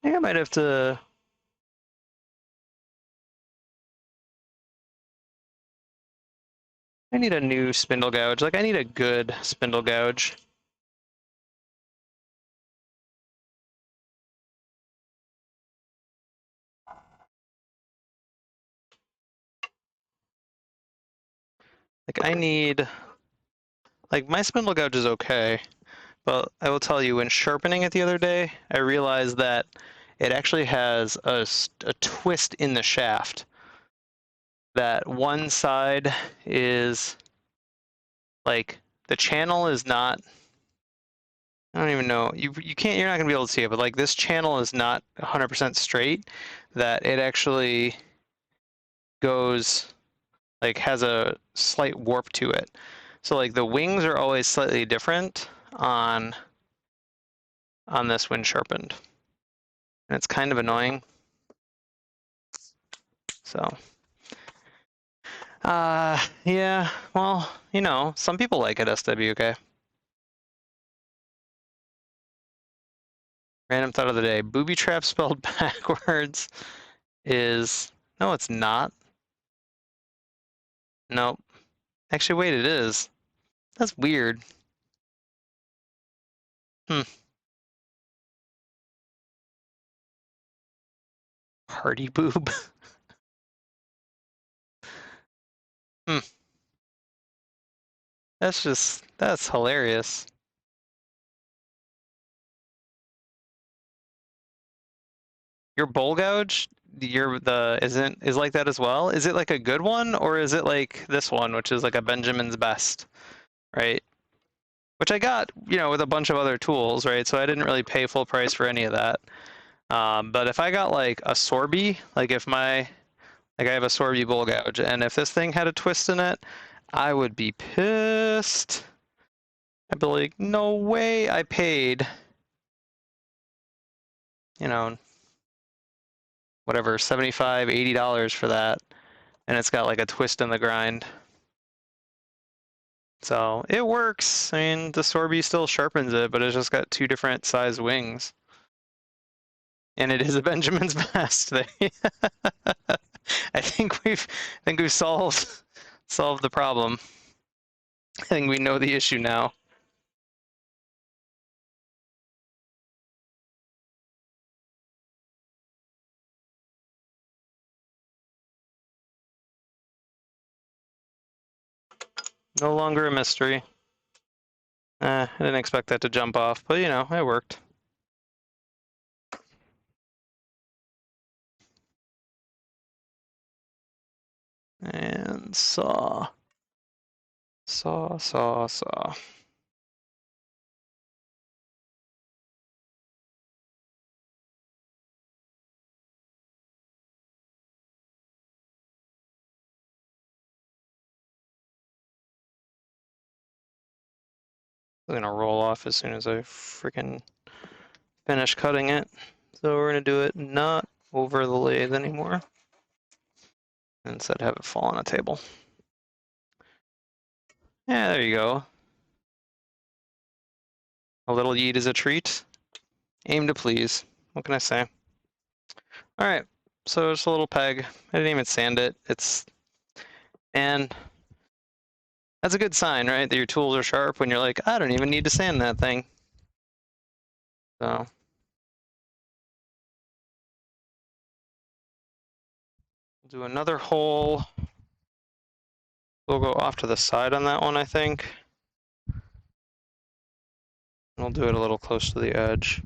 I think I might have to... I need a new spindle gouge. Like, I need a good spindle gouge. Like, I need... Like, my spindle gouge is okay, but I will tell you, when sharpening it the other day, I realized that it actually has a twist in the shaft. That one side is like the channel is not, I don't even know, you can't, you're not gonna be able to see it, but like this channel is not 100% straight, that it actually goes, like has a slight warp to it. So like the wings are always slightly different on this when sharpened. And it's kind of annoying. So yeah, well, you know, some people like it, SWK. Random thought of the day. Booby trap spelled backwards is, no, it's not. Nope. Actually, wait, it is. That's weird. Hmm. Party boob. Hmm. That's hilarious. Your bowl gouge, is like that as well? Is it like a good one, or is it like this one, which is like a Benjamin's Best, right? Which I got, you know, with a bunch of other tools, right? So I didn't really pay full price for any of that. But if I got like a Sorby, like I have a Sorby bowl gouge, and if this thing had a twist in it, I would be pissed. I'd be like, no way I paid, you know, whatever, $75, $80 for that, and it's got like a twist in the grind. So it works. I mean, the Sorby still sharpens it, but it's just got two different size wings. And it is a Benjamin's Best. I think we've solved the problem. I think we know the issue now. No longer a mystery. I didn't expect that to jump off, but you know, it worked. And saw. Saw. I'm gonna roll off as soon as I freaking finish cutting it. So we're gonna do it not over the lathe anymore. Instead have it fall on a table. Yeah, there you go. A little yeet is a treat. Aim to please. What can I say? All right, so just a little peg. I didn't even sand it. And that's a good sign, right? That your tools are sharp when you're like, I don't even need to sand that thing. So. We'll do another hole. We'll go off to the side on that one, I think. We'll do it a little close to the edge.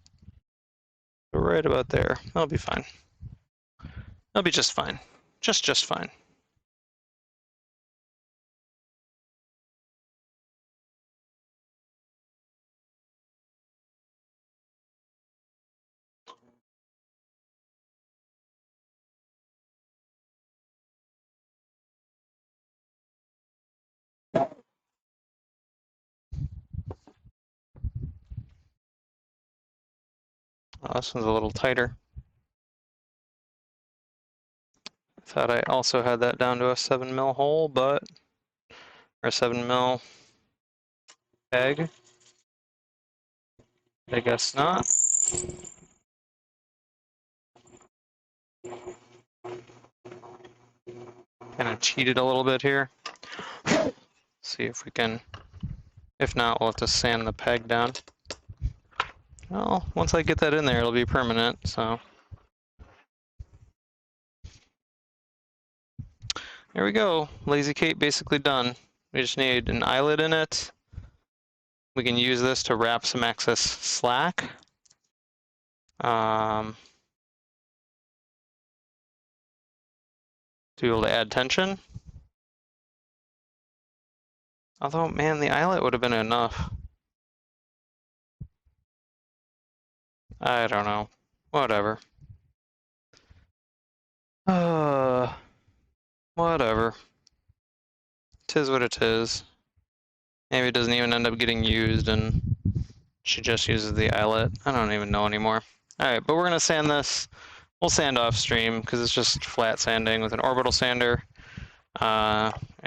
Right about there. That'll be fine. That'll be just fine. Just fine. Oh, this one's a little tighter. Thought I also had that down to a 7mm hole, or a 7mm peg. I guess not. Kind of cheated a little bit here. See if we can. If not, we'll have to sand the peg down. Well, once I get that in there, it'll be permanent, so. There we go. Lazy Kate basically done. We just need an eyelet in it. We can use this to wrap some excess slack. To be able to add tension. Although, man, the eyelet would have been enough. I don't know. Whatever. Whatever. Tis what it is. Maybe it doesn't even end up getting used and she just uses the eyelet. I don't even know anymore. Alright, but we're gonna sand this. We'll sand off stream because it's just flat sanding with an orbital sander.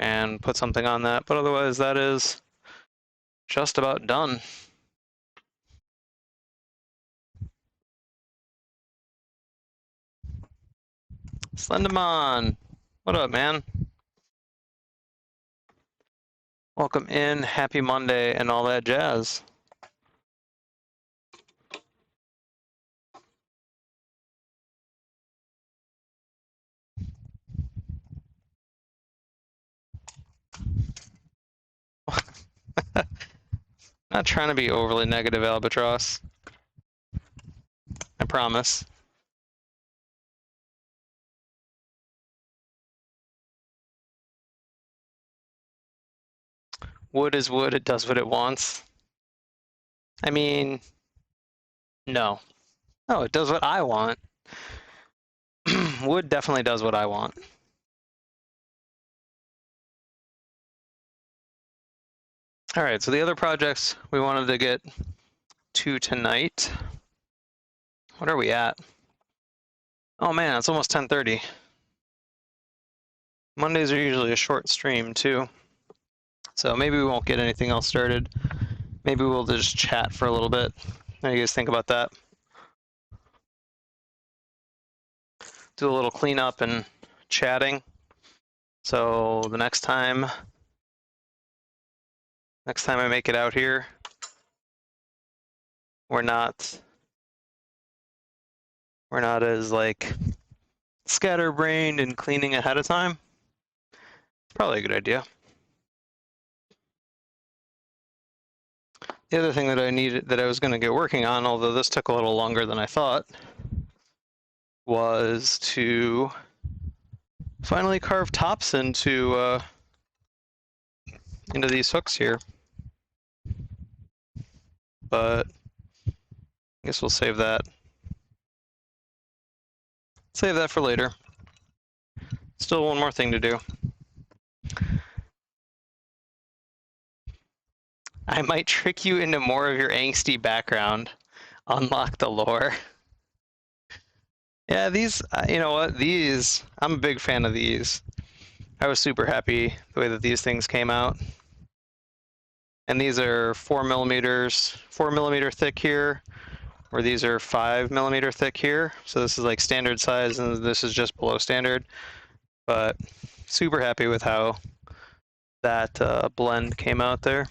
And put something on that. But otherwise, that is just about done. Slenderman, what up, man? Welcome in, happy Monday, and all that jazz. Not trying to be overly negative, Albatross. I promise. Wood is wood, it does what it wants. I mean, no. No, it does what I want. Wood definitely does what I want. All right, so the other projects we wanted to get to tonight. What are we at? Oh man, it's almost 10:30. Mondays are usually a short stream too. So maybe we won't get anything else started. Maybe we'll just chat for a little bit. What do you guys think about that? Do a little cleanup and chatting. So the next time I make it out here, we're not as like scatterbrained and cleaning ahead of time. Probably a good idea. The other thing that I was going to get working on, although this took a little longer than I thought, was to finally carve tops into these hooks here. But I guess we'll save that. Save that for later. Still one more thing to do. I might trick you into more of your angsty background. Unlock the lore. Yeah, these, you know what? These, I'm a big fan of these. I was super happy the way that these things came out. And these are 4 millimeter thick here, where these are 5 millimeter thick here. So this is like standard size, and this is just below standard. But super happy with how that blend came out there.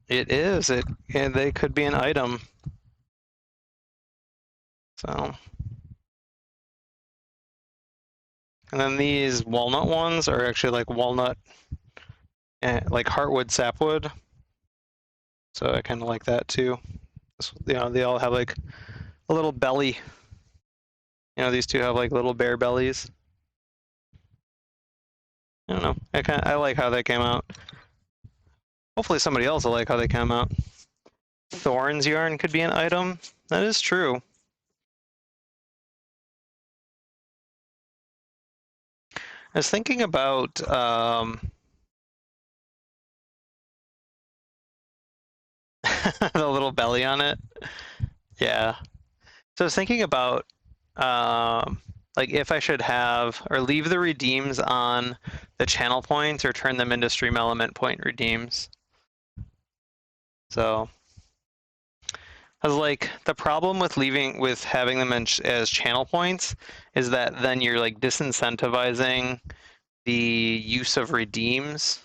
It is. And they could be an item. So. And then these walnut ones are actually like walnut, like heartwood sapwood. So I kind of like that too. You know, they all have like a little belly. You know, these two have like little bare bellies. I don't know. I like how they came out. Hopefully somebody else will like how they came out. Thorns yarn could be an item. That is true. I was thinking about the little belly on it. Yeah. So I was thinking about like if I should have or leave the redeems on the channel points or turn them into stream element point redeems. So I was like, the problem with having them as channel points is that then you're like disincentivizing the use of redeems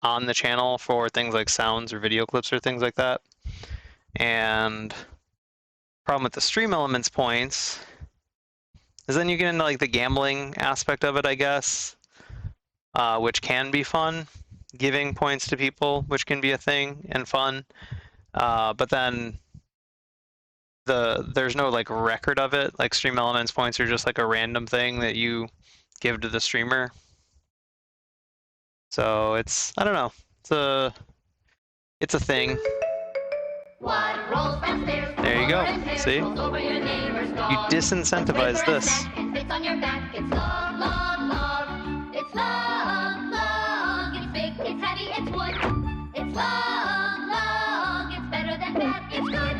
on the channel for things like sounds or video clips or things like that. And problem with the stream elements points is then you get into like the gambling aspect of it, I guess, which can be fun. Giving points to people, which can be a thing and fun. But then there's no like record of it. Like stream elements points are just like a random thing that you give to the streamer. So it's, I don't know, it's a thing. There you go. See? You disincentivize this. It's log, log, log. It's log, log. It's big, it's heavy, it's wood. It's log, log. It's better than bad, it's good.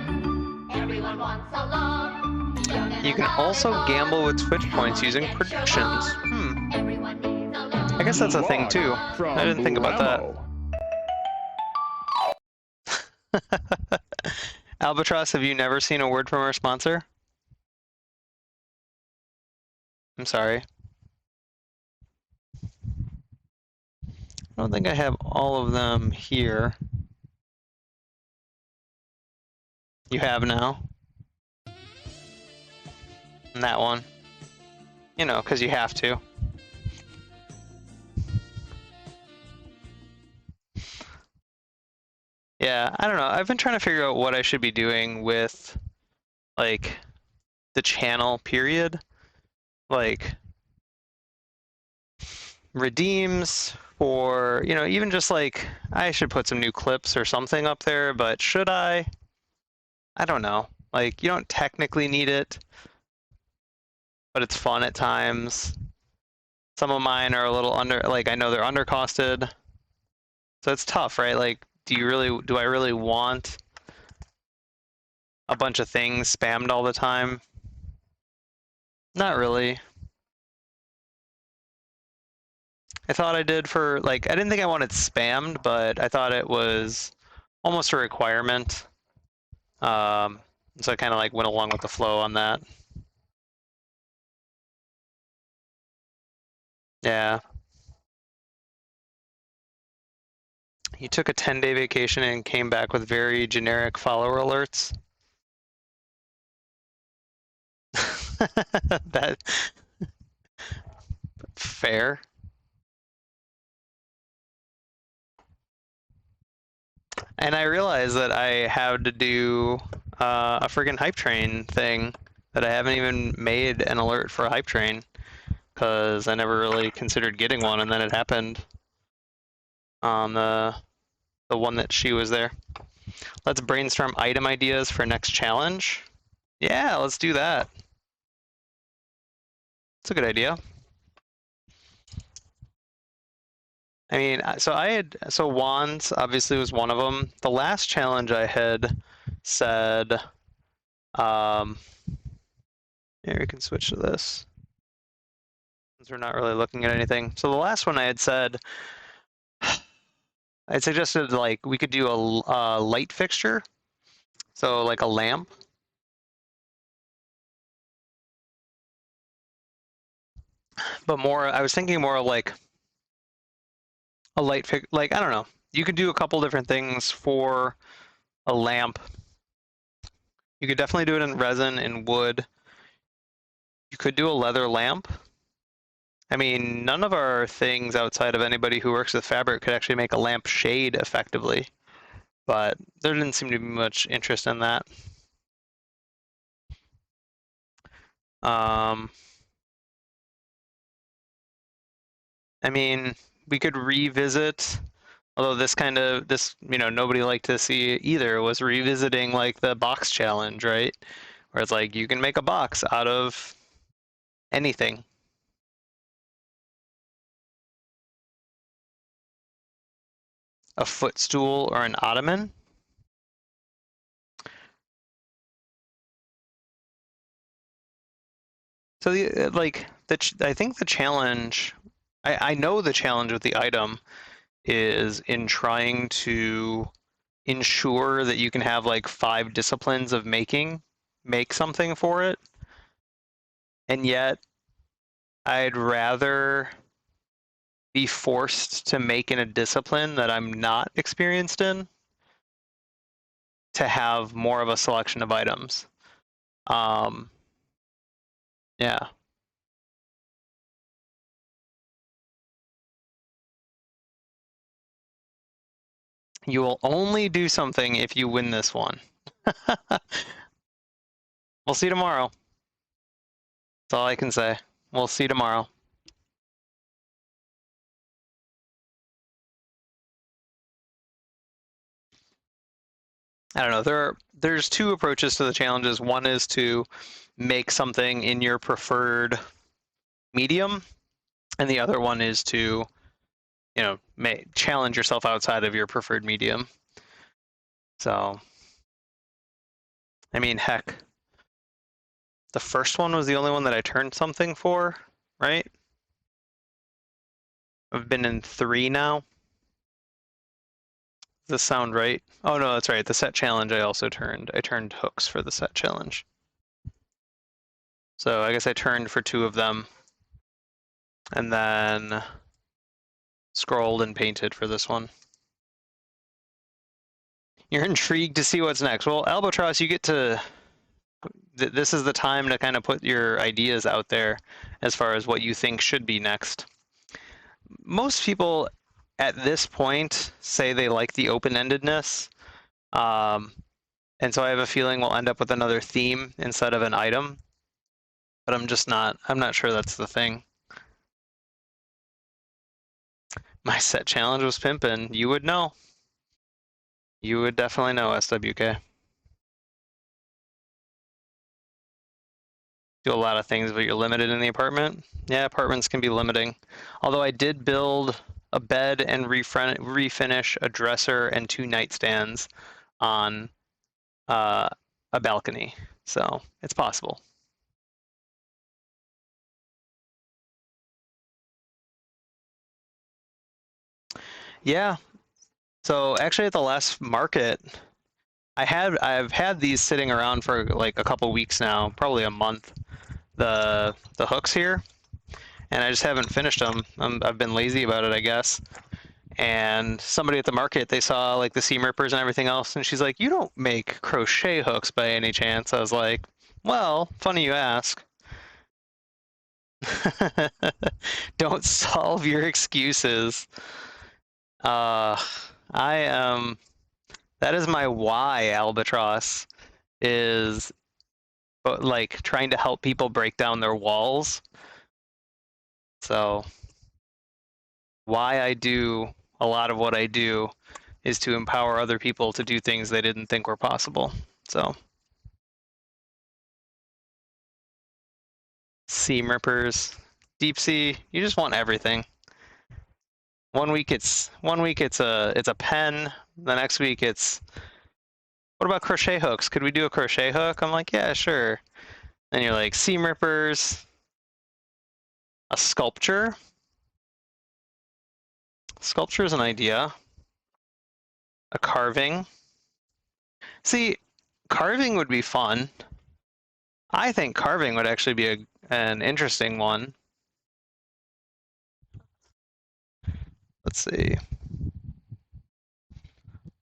Everyone wants a log. You can also gamble with Twitch points using predictions. I guess that's a thing too. I didn't think about that. Albatross, have you never seen a word from our sponsor? I'm sorry. I don't think I have all of them here. You have now. And that one. You know, because you have to. Yeah, I don't know. I've been trying to figure out what I should be doing with, like, the channel, period. Like, redeems for, you know, even just like, I should put some new clips or something up there, but should I? I don't know. Like, you don't technically need it, but it's fun at times. Some of mine are a little under, like, I know they're undercosted. So it's tough, right? Like, do I really want a bunch of things spammed all the time? Not really. I thought I did for, like, I didn't think I wanted spammed, but I thought it was almost a requirement. So I kind of like went along with the flow on that. Yeah. He took a 10-day vacation and came back with very generic follower alerts. That fair. And I realized that I had to do a friggin' hype train thing that I haven't even made an alert for a hype train because I never really considered getting one, and then it happened on the one that she was there. Let's brainstorm item ideas for next challenge. Yeah, let's do that. It's a good idea. I mean, so wands obviously was one of them. The last challenge I had said, here we can switch to this, since we're not really looking at anything. So the last one I had said, I suggested like we could do a light fixture, so like a lamp. But more, I was thinking more like a light fix, like, I don't know. You could do a couple different things for a lamp. You could definitely do it in resin and wood. You could do a leather lamp. I mean, none of our things outside of anybody who works with fabric could actually make a lamp shade effectively, but there didn't seem to be much interest in that. I mean, we could revisit, although this, you know, nobody liked to see either, was revisiting like the box challenge, right? Where it's like, you can make a box out of anything. A footstool or an ottoman. So I think the challenge, I know the challenge with the item is in trying to ensure that you can have like 5 disciplines of make something for it. And yet I'd rather be forced to make in a discipline that I'm not experienced in to have more of a selection of items. Yeah. You will only do something if you win this one. We'll see tomorrow. That's all I can say. We'll see tomorrow. I don't know. There's two approaches to the challenges. One is to make something in your preferred medium, and the other one is to, challenge yourself outside of your preferred medium. So, I mean, heck, the first one was the only one that I turned something for, right? I've been in 3 now. Does this sound right? Oh no, that's right. The set challenge I also turned. I turned hooks for the set challenge. So I guess I turned for 2 of them, and then scrolled and painted for this one. You're intrigued to see what's next. Well, Albatross, you get to. This is the time to kind of put your ideas out there as far as what you think should be next. Most people at this point say they like the open-endedness, and so I have a feeling we'll end up with another theme instead of an item. But I'm not sure that's the thing. My set challenge was pimpin'. You would know. You would definitely know, SWK. Do a lot of things, but you're limited in the apartment. Yeah, apartments can be limiting. Although I did build a bed and refinish a dresser and 2 nightstands on a balcony. So it's possible. Yeah. So actually at the last market, I've had these sitting around for like a couple weeks now, probably a month. The hooks here, and I just haven't finished them. I've been lazy about it, I guess. And somebody at the market, they saw like the seam rippers and everything else, and she's like, "You don't make crochet hooks by any chance?" I was like, "Well, funny you ask." Don't solve your excuses. I am. That is my why, Albatross, is like trying to help people break down their walls. So why I do a lot of what I do is to empower other people to do things they didn't think were possible. So seam rippers, deep sea, you just want everything. One week it's a pen, the next week it's, what about crochet hooks? Could we do a crochet hook? I'm like, yeah, sure. And you're like, seam rippers, a sculpture. Sculpture is an idea. A carving. See, carving would be fun. I think carving would actually be an interesting one. Let's see.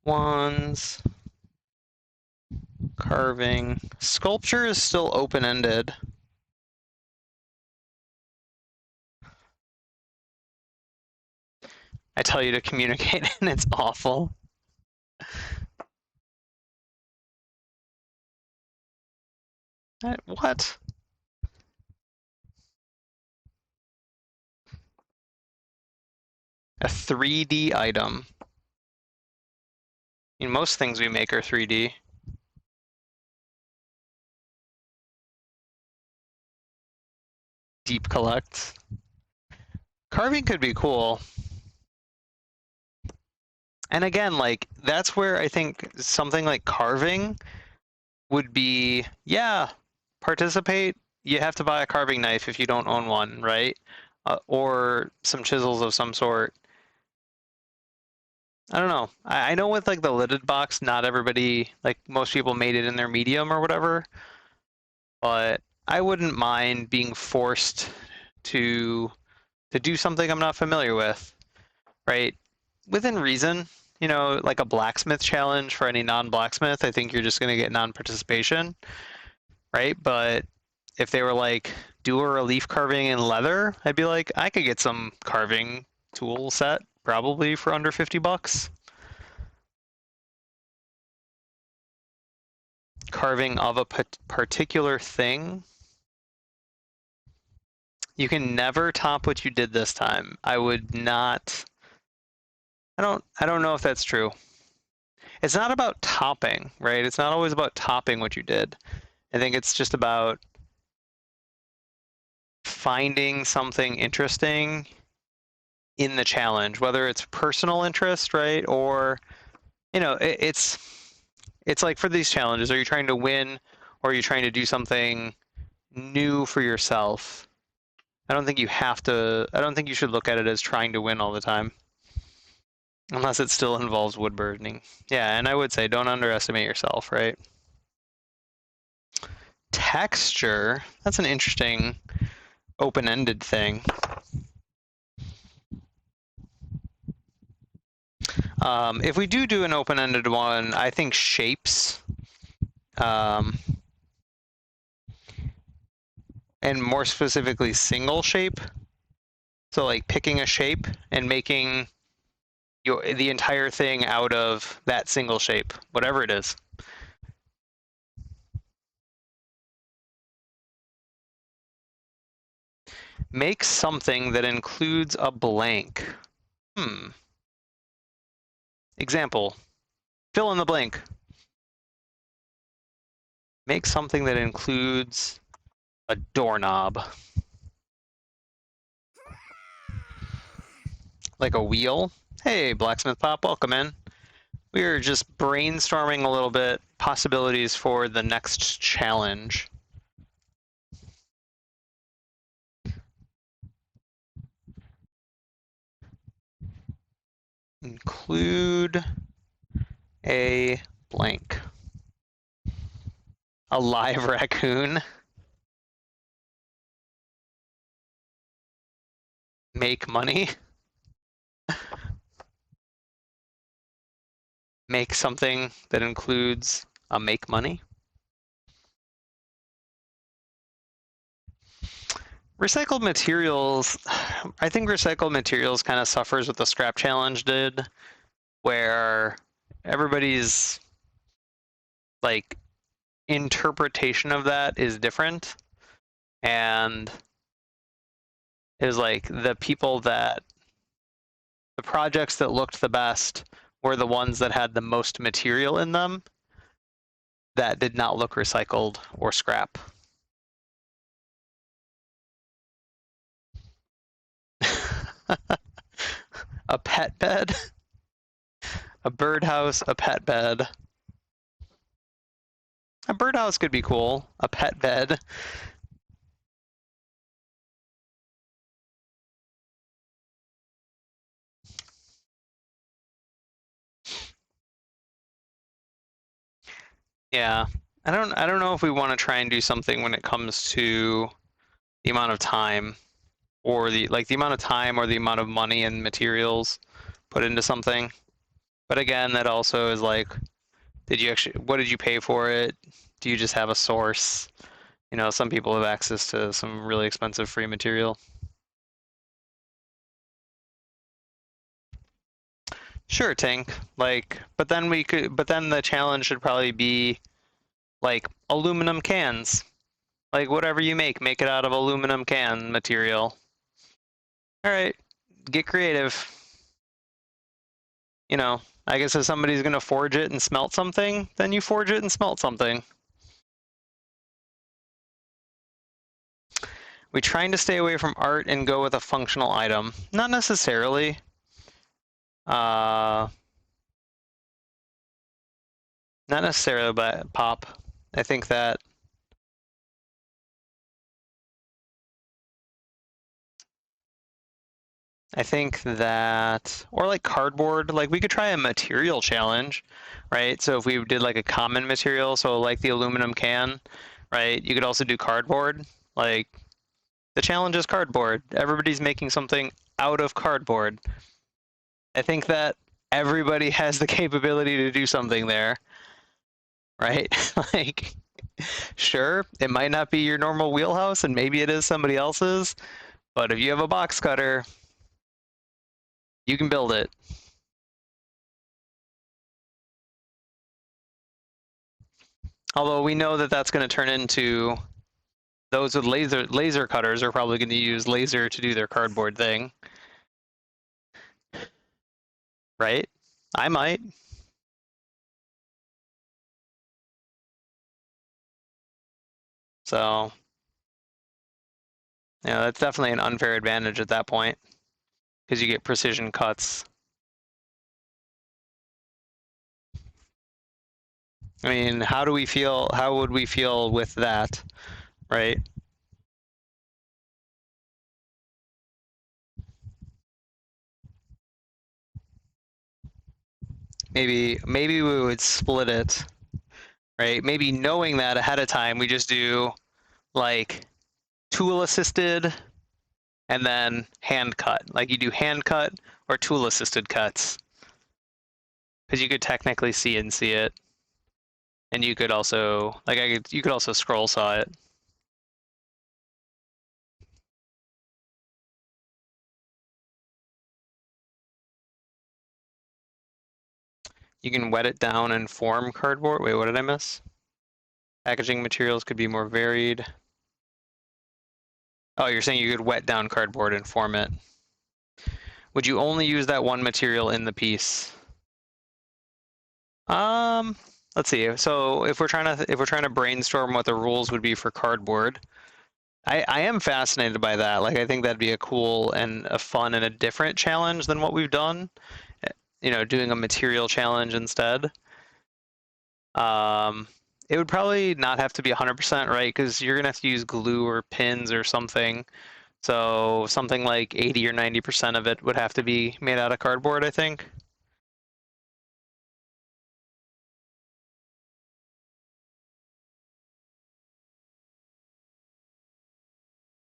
Wands. Carving. Sculpture is still open-ended. I tell you to communicate and it's awful. What? A 3D item. I mean, most things we make are 3D. Deep collect. Carving could be cool. And again, like, that's where I think something like carving would be, yeah, participate. You have to buy a carving knife if you don't own one, right? Or some chisels of some sort. I don't know. I know with like the lidded box, not everybody, like most people made it in their medium or whatever. But I wouldn't mind being forced to do something I'm not familiar with, right? Within reason, like a blacksmith challenge for any non-blacksmith, I think you're just going to get non-participation, right? But if they were like, do a relief carving in leather, I'd be like, I could get some carving tool set probably for under $50. carving of a particular thing, you can never top what you did this time. I would not. I don't know if that's true. It's not about topping, right? It's not always about topping what you did. I think it's just about finding something interesting in the challenge, whether it's personal interest, right? Or, you know, it's like for these challenges, are you trying to win or are you trying to do something new for yourself? I don't think you have to, I don't think you should look at it as trying to win all the time. Unless it still involves wood burning. Yeah, and I would say don't underestimate yourself, right? Texture, that's an interesting open-ended thing. If we do an open-ended one, I think shapes, and more specifically single shape. So like picking a shape and making the entire thing out of that single shape, whatever it is. Make something that includes a blank. Example, fill in the blank. Make something that includes a doorknob. Like a wheel. Hey, Blacksmith Pop, welcome in. We are just brainstorming a little bit possibilities for the next challenge. Include a blank. A live raccoon. Make money. Make something that includes a make money. Recycled materials, I think recycled materials kind of suffers what the scrap challenge did, where everybody's like interpretation of that is different, and is like the projects that looked the best were the ones that had the most material in them that did not look recycled or scrap. A pet bed, a birdhouse, a pet bed. A birdhouse could be cool. A pet bed. Yeah, I don't know if we want to try and do something when it comes to the amount of time, or the amount of time or the amount of money and materials put into something. But again, that also is like, what did you pay for it? Do you just have a source? You know, some people have access to some really expensive free material. Sure, Tank. Like, but then the challenge should probably be like aluminum cans. Like whatever you make it out of aluminum can material. All right, get creative. You know, I guess if somebody's gonna forge it and smelt something, then you forge it and smelt something. We trying to stay away from art and go with a functional item. Not necessarily. Not necessarily, but pop. I think that or like cardboard, like we could try a material challenge, right? So if we did like a common material, so like the aluminum can, right? You could also do cardboard. Like the challenge is cardboard. Everybody's making something out of cardboard. I think that everybody has the capability to do something there, right? Like, sure, it might not be your normal wheelhouse and maybe it is somebody else's, but if you have a box cutter, you can build it. Although we know that that's going to turn into those with laser cutters are probably going to use laser to do their cardboard thing, right? I might. So, yeah, that's definitely an unfair advantage at that point because you get precision cuts. I mean, how do we feel? How would we feel with that, right? Maybe we would split it, right? Maybe knowing that ahead of time, we just do like tool assisted and then hand cut. Like you do hand cut or tool assisted cuts. Because you could technically CNC it. And you could also you could also scroll saw it. You can wet it down and form cardboard. Wait, what did I miss? Packaging materials could be more varied. Oh, you're saying you could wet down cardboard and form it. Would you only use that one material in the piece? Let's see. So if we're trying to brainstorm what the rules would be for cardboard, I am fascinated by that. Like I think that'd be a cool and a fun and a different challenge than what we've done. You know, doing a material challenge instead. It would probably not have to be 100% right because you're gonna have to use glue or pins or something. So something like 80 or 90% of it would have to be made out of cardboard, I think.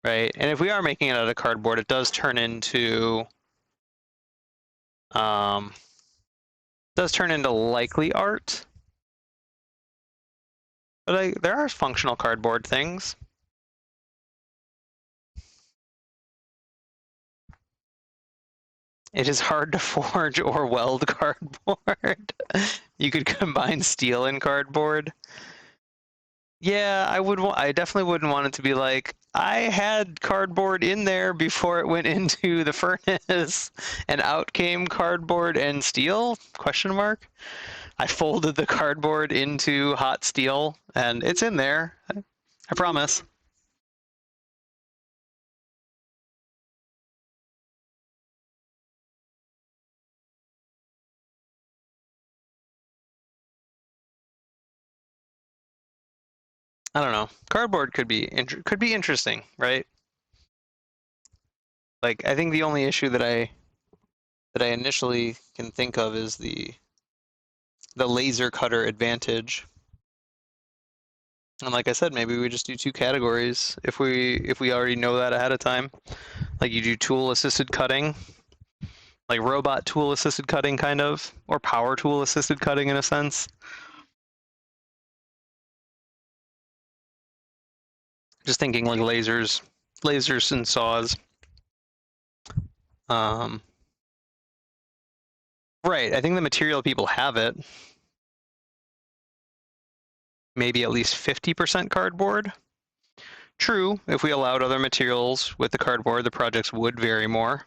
Right, and if we are making it out of cardboard, it does turn into likely art. But there are functional cardboard things. It is hard to forge or weld cardboard. You could combine steel and cardboard. Yeah, I definitely wouldn't want it to be like, I had cardboard in there before it went into the furnace and out came cardboard and steel? Question mark. I folded the cardboard into hot steel and it's in there. I promise. I don't know. Cardboard could be interesting, right? Like I think the only issue that I initially can think of is the laser cutter advantage. And like I said, maybe we just do two categories if we already know that ahead of time. Like you do tool assisted cutting, like robot tool assisted cutting kind of, or power tool assisted cutting in a sense. Just thinking like lasers and saws. Right, I think the material people have it. Maybe at least 50% cardboard. True, if we allowed other materials with the cardboard, the projects would vary more.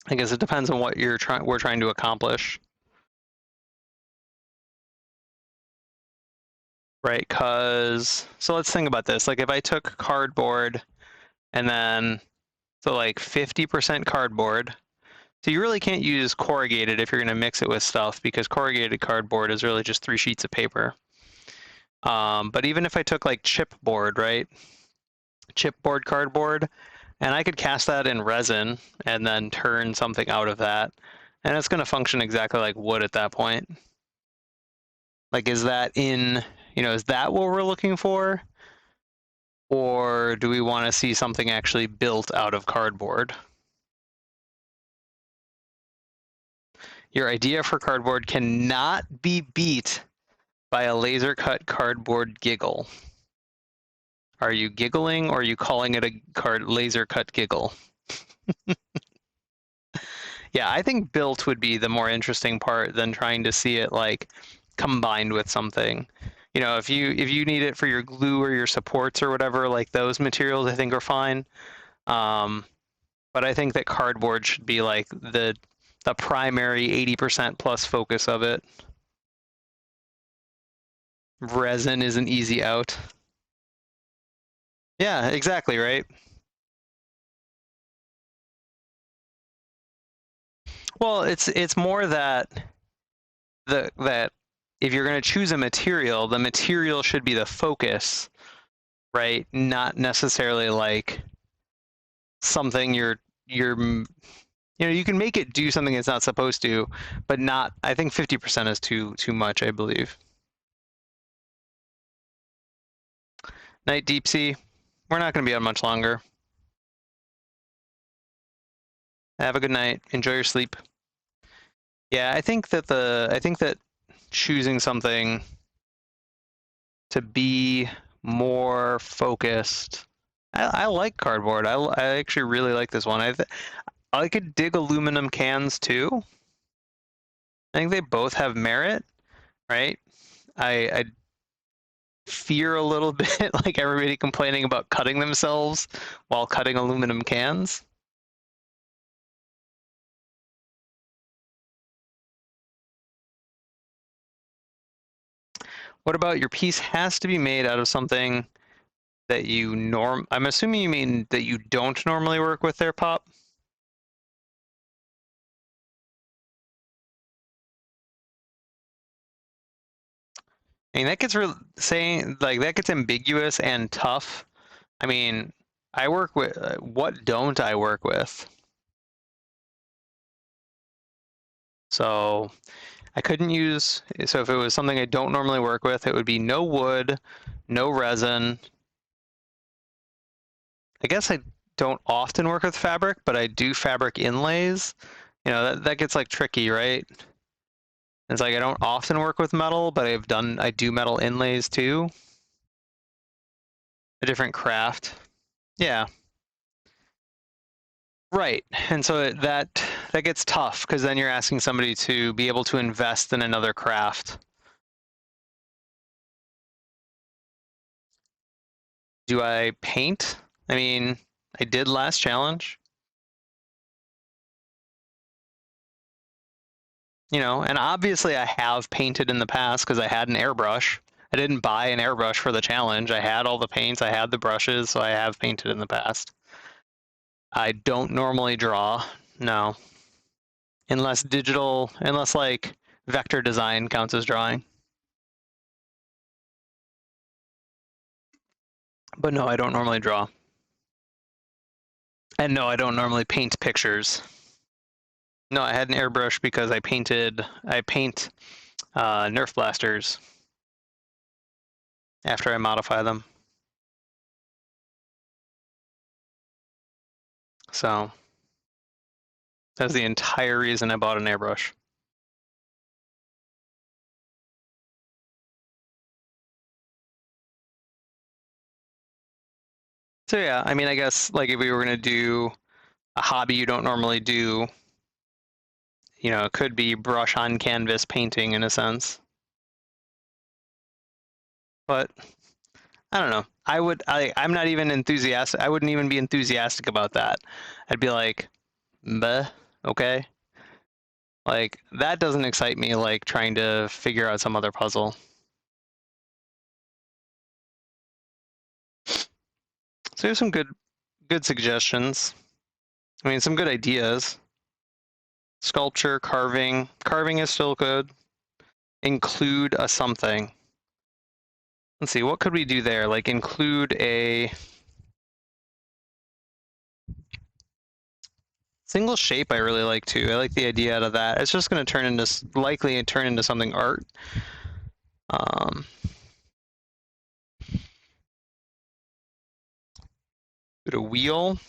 I guess it depends on what we're trying to accomplish. Right, so let's think about this. Like if I took cardboard and then, so like 50% cardboard. So you really can't use corrugated if you're going to mix it with stuff because corrugated cardboard is really just 3 sheets of paper. But even if I took like chipboard, right? Chipboard cardboard, and I could cast that in resin and then turn something out of that. And it's going to function exactly like wood at that point. Like, is that is that what we're looking for? Or do we want to see something actually built out of cardboard? Your idea for cardboard cannot be beat by a laser cut cardboard giggle. Are you giggling or are you calling it a laser cut giggle? Yeah, I think built would be the more interesting part than trying to see it like combined with something. You know, if you need it for your glue or your supports or whatever, like those materials I think are fine. But I think that cardboard should be like the primary 80% plus focus of it. Resin is an easy out. Yeah, exactly, right? Well, it's more that that if you're going to choose a material, the material should be the focus, right? Not necessarily like something you can make it do something it's not supposed to, but not. I think 50% is too much, I believe. Night Deep Sea. We're not going to be on much longer. Have a good night. Enjoy your sleep. Yeah, I think that choosing something to be more focused. I like cardboard. I actually really like this one. I could dig aluminum cans too. I think they both have merit, right? I fear a little bit like everybody complaining about cutting themselves while cutting aluminum cans. What about your piece has to be made out of something that I'm assuming you mean that you don't normally work with there, Pop? I mean, that gets saying like that gets ambiguous and tough. I mean, I work with what don't I work with? So I couldn't use. So if it was something I don't normally work with, it would be no wood, no resin. I guess I don't often work with fabric, but I do fabric inlays. You know, that gets like tricky, right? It's like I don't often work with metal, but I do metal inlays too. A different craft. Yeah. Right. And so that gets tough because then you're asking somebody to be able to invest in another craft. Do I paint? I mean, I did last challenge. You know, and obviously I have painted in the past because I had an airbrush. I didn't buy an airbrush for the challenge. I had all the paints, I had the brushes, so I have painted in the past. I don't normally draw, no. Unless like vector design counts as drawing. But no, I don't normally draw. And no, I don't normally paint pictures. No, I had an airbrush because I paint Nerf blasters after I modify them. So that's the entire reason I bought an airbrush. So yeah, I mean, I guess like if we were gonna do a hobby you don't normally do, you know, it could be brush on canvas painting in a sense. But I don't know. I'm not even enthusiastic. I wouldn't even be enthusiastic about that. I'd be like, bleh, okay. Like that doesn't excite me like trying to figure out some other puzzle. So here's some good suggestions. I mean, some good ideas. Sculpture, carving. Carving is still good. Include a something. Let's see, what could we do there? Like include a single shape I really like too. I like the idea out of that. It's just going to likely turn into something art. Include a wheel.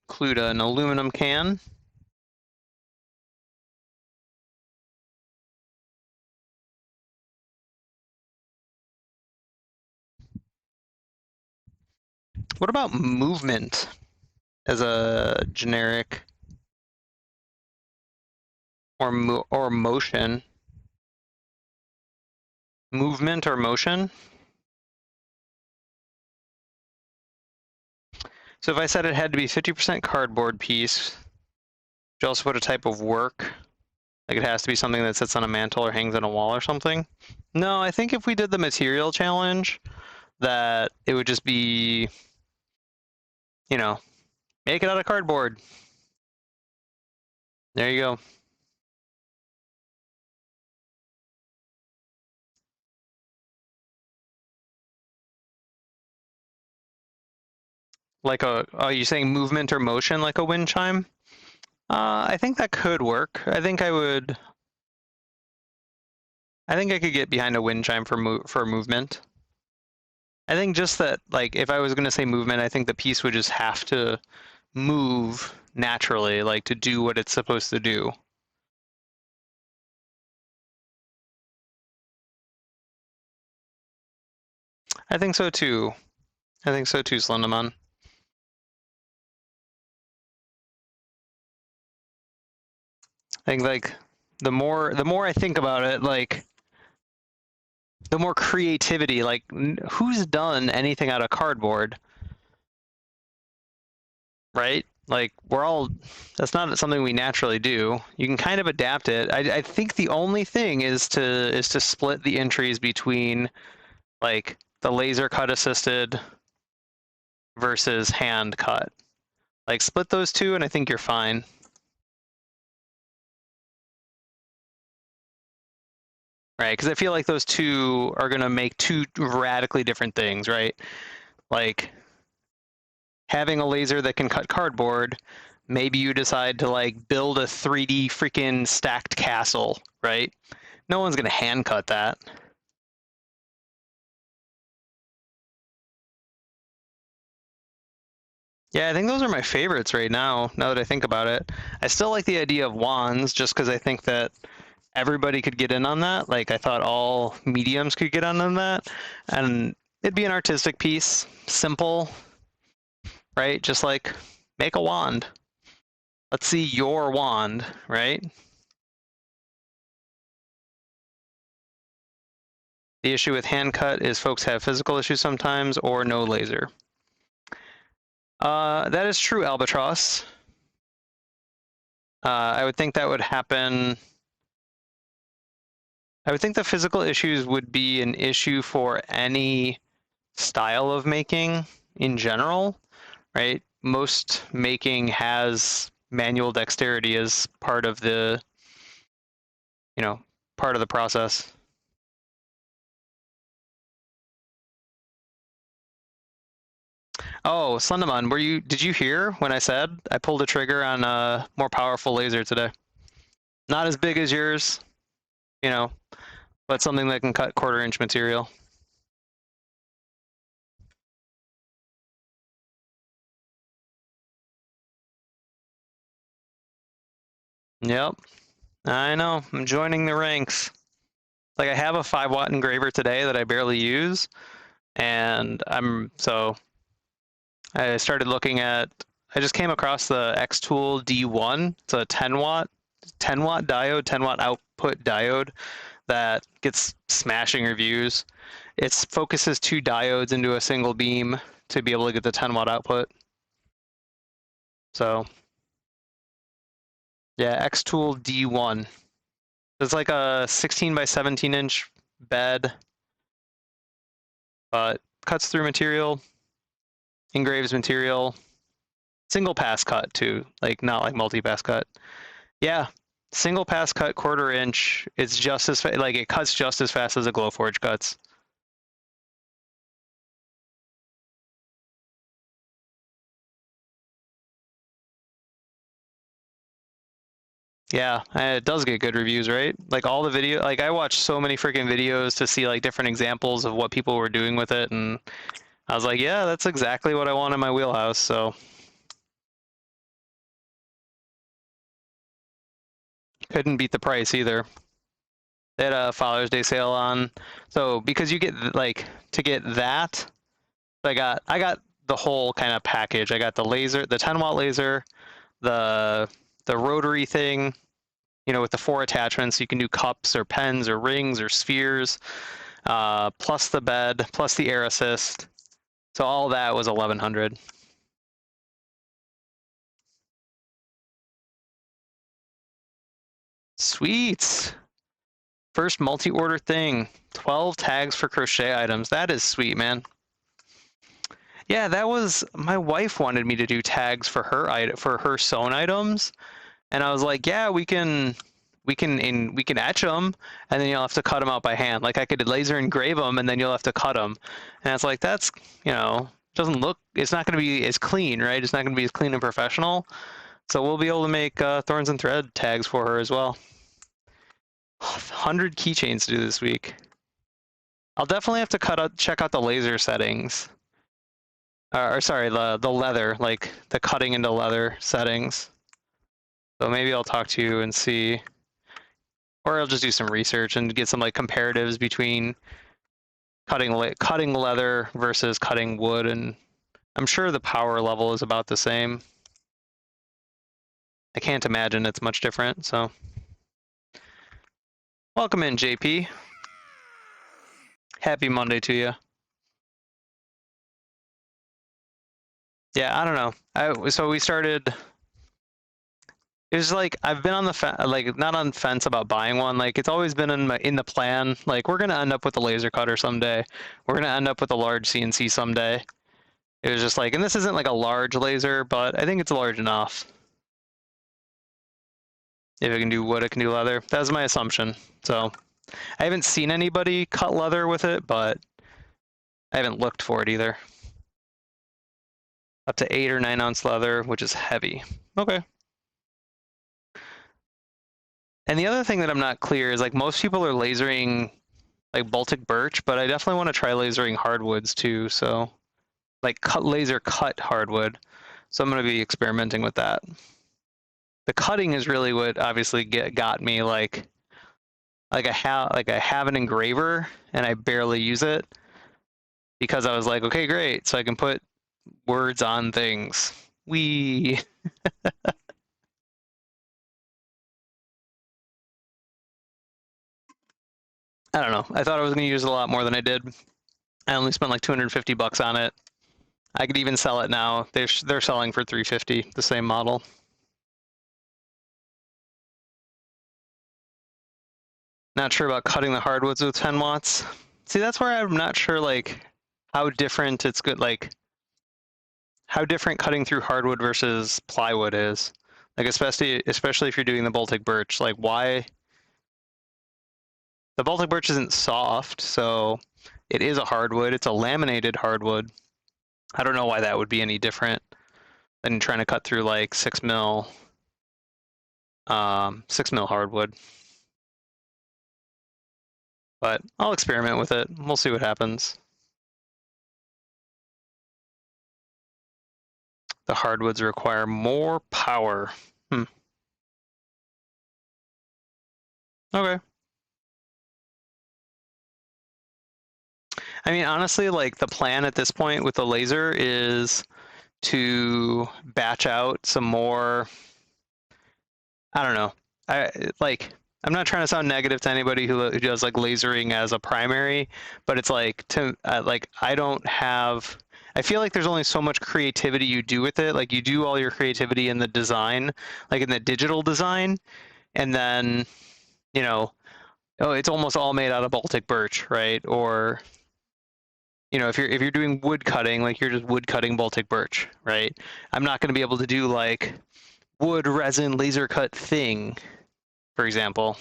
Include an aluminum can. What about movement as a generic? or motion. Movement or motion. So if I said it had to be 50% cardboard piece, you also put a type of work. Like it has to be something that sits on a mantle or hangs on a wall or something. No, I think if we did the material challenge, that it would just be, you know, make it out of cardboard. There you go. Like are you saying movement or motion like a wind chime? I think that could work. I think I could get behind a wind chime for movement. I think just that, like, if I was going to say movement, I think the piece would just have to move naturally, like to do what it's supposed to do. I think so too. I think so too, Slenderman. I think like the more I think about it, like the more creativity. Like who's done anything out of cardboard, right? Like that's not something we naturally do. You can kind of adapt it. I think the only thing is to split the entries between like the laser cut assisted versus hand cut. Like split those two and I think you're fine. Right? Because I feel like those two are going to make two radically different things, right? Like having a laser that can cut cardboard, maybe you decide to like build a 3D freaking stacked castle, right? No one's going to hand cut that. Yeah, I think those are my favorites right now that I think about it. I still like the idea of wands just because I think that everybody could get in on that. Like I thought all mediums could get on that. And it'd be an artistic piece, simple, right? Just like make a wand. Let's see your wand, right? The issue with hand cut is folks have physical issues sometimes or no laser. That is true, Albatross. I would think that would happen. I would think the physical issues would be an issue for any style of making in general, right? Most making has manual dexterity as part of the, part of the process. Oh, Slenderman, did you hear when I said I pulled a trigger on a more powerful laser today? Not as big as yours, but something that can cut 1/4-inch material. Yep, I know. I'm joining the ranks. Like I have a 5-watt engraver today that I barely use, and I started looking at. I just came across the X-Tool D1. It's a 10-watt diode, 10-watt output diode that gets smashing reviews. It focuses 2 diodes into a single beam to be able to get the 10-watt output. So, yeah, X-Tool D1. It's like a 16 by 17-inch bed, but cuts through material, engraves material, single pass cut too, like not like multi-pass cut. Yeah, single pass cut 1/4-inch. It's just as like it cuts just as fast as a Glowforge cuts. Yeah, it does get good reviews, right? Like all the video, like I watched so many freaking videos to see like different examples of what people were doing with it, and I was like, yeah, that's exactly what I want in my wheelhouse. So couldn't beat the price either. They had a Father's Day sale on, so because you get like to get that, I got the whole kind of package. I got the laser, the 10-watt laser, the rotary thing, with the 4 attachments, you can do cups or pens or rings or spheres, plus the bed, plus the air assist. So all that was 1,100. Sweet. First multi-order thing. 12 tags for crochet items. That is sweet, man. Yeah, that was my wife wanted me to do tags for her sewn items, and I was like, yeah, we can etch them, and then you'll have to cut them out by hand. Like I could laser engrave them, and then you'll have to cut them. And it's like that's doesn't look. It's not going to be as clean, right? It's not going to be as clean and professional. So we'll be able to make thorns and thread tags for her as well. 100 keychains to do this week. I'll definitely have to check out the laser settings. Or sorry, the leather, like the cutting into leather settings. So maybe I'll talk to you and see, or I'll just do some research and get some like comparatives between cutting leather versus cutting wood, and I'm sure the power level is about the same. I can't imagine it's much different. So, welcome in, JP. Happy Monday to you. Yeah, I don't know. So we started. It was like I've been on the not on fence about buying one. Like it's always been in the plan. Like we're gonna end up with a laser cutter someday. We're gonna end up with a large CNC someday. It was just like, and this isn't like a large laser, but I think it's large enough. If it can do wood, it can do leather. That was my assumption. So I haven't seen anybody cut leather with it, but I haven't looked for it either. Up to 8 or 9 ounce leather, which is heavy. Okay. And the other thing that I'm not clear is like most people are lasering like Baltic birch, but I definitely want to try lasering hardwoods too. So like laser cut hardwood. So I'm going to be experimenting with that. The cutting is really what obviously got me like I have an engraver and I barely use it because I was like, okay, great. So I can put words on things. I don't know. I thought I was going to use it a lot more than I did. I only spent like $250 on it. I could even sell it now. They're selling for $350, the same model. Not sure about cutting the hardwoods with 10 watts. See, that's where I'm not sure like how different it's good, like how different cutting through hardwood versus plywood is. Like especially if you're doing the Baltic birch, like why the Baltic birch isn't soft, so it is a hardwood. It's a laminated hardwood. I don't know why that would be any different than trying to cut through like 6 mil hardwood. But I'll experiment with it. We'll see what happens. The hardwoods require more power. Okay. I mean, honestly, like the plan at this point with the laser is to batch out some more. I don't know. I'm not trying to sound negative to anybody who does like lasering as a primary, but it's like I don't have. I feel like there's only so much creativity you do with it. Like you do all your creativity in the design, like in the digital design, and then, it's almost all made out of Baltic birch, right? Or, if you're doing wood cutting, like you're just wood cutting Baltic birch, right? I'm not going to be able to do like wood resin laser cut thing, for example.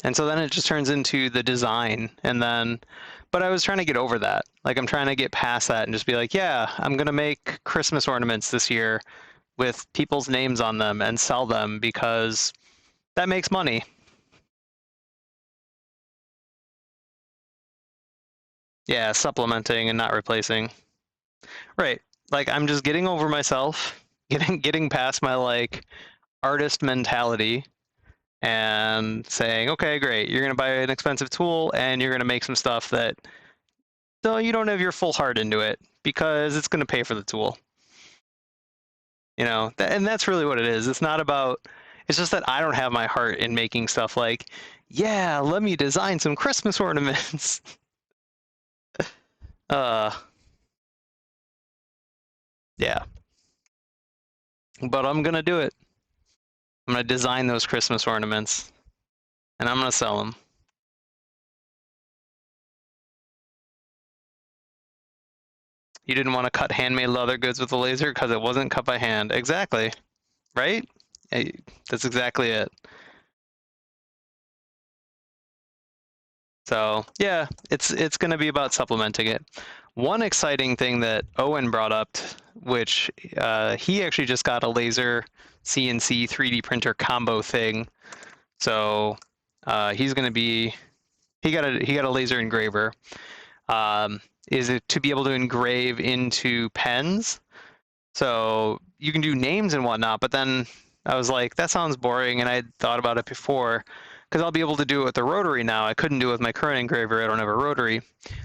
And so then it just turns into the design, but I was trying to get over that. Like I'm trying to get past that and just be like, yeah, I'm gonna make Christmas ornaments this year with people's names on them and sell them because that makes money. Yeah, supplementing and not replacing. Right. Like I'm just getting over myself, getting past my like artist mentality and saying, okay, great, you're gonna buy an expensive tool and you're gonna make some stuff that you don't have your full heart into it because it's gonna pay for the tool. You know, and that's really what it is. It's not about. It's just that I don't have my heart in making stuff like, yeah, let me design some Christmas ornaments. uh, yeah, but I'm gonna do it. I'm gonna design those Christmas ornaments, and I'm gonna sell them. You didn't want to cut handmade leather goods with a laser because it wasn't cut by hand. Exactly, right? That's exactly it. So yeah, it's going to be about supplementing it. One exciting thing that Owen brought up, which he actually just got a laser CNC 3D printer combo thing. So he's going to be he got a laser engraver. Is it to be able to engrave into pens? So you can do names and whatnot, but then I was like, that sounds boring, and I had thought about it before, because I'll be able to do it with the rotary now. I couldn't do it with my current engraver. I don't have a rotary.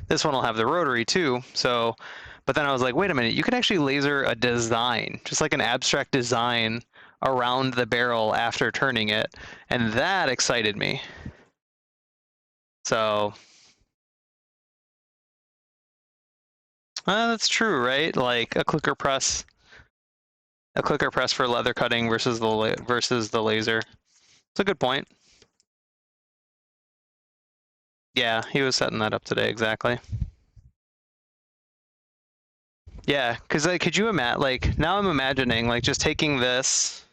This one will have the rotary too. So, but then I was like, wait a minute, you can actually laser a design, just like an abstract design around the barrel after turning it, and that excited me. So, that's true, right? Like a clicker press for leather cutting versus the laser. It's a good point. Yeah, he was setting that up today, exactly. Yeah, because like, could you imagine? Like, now I'm imagining like just taking this,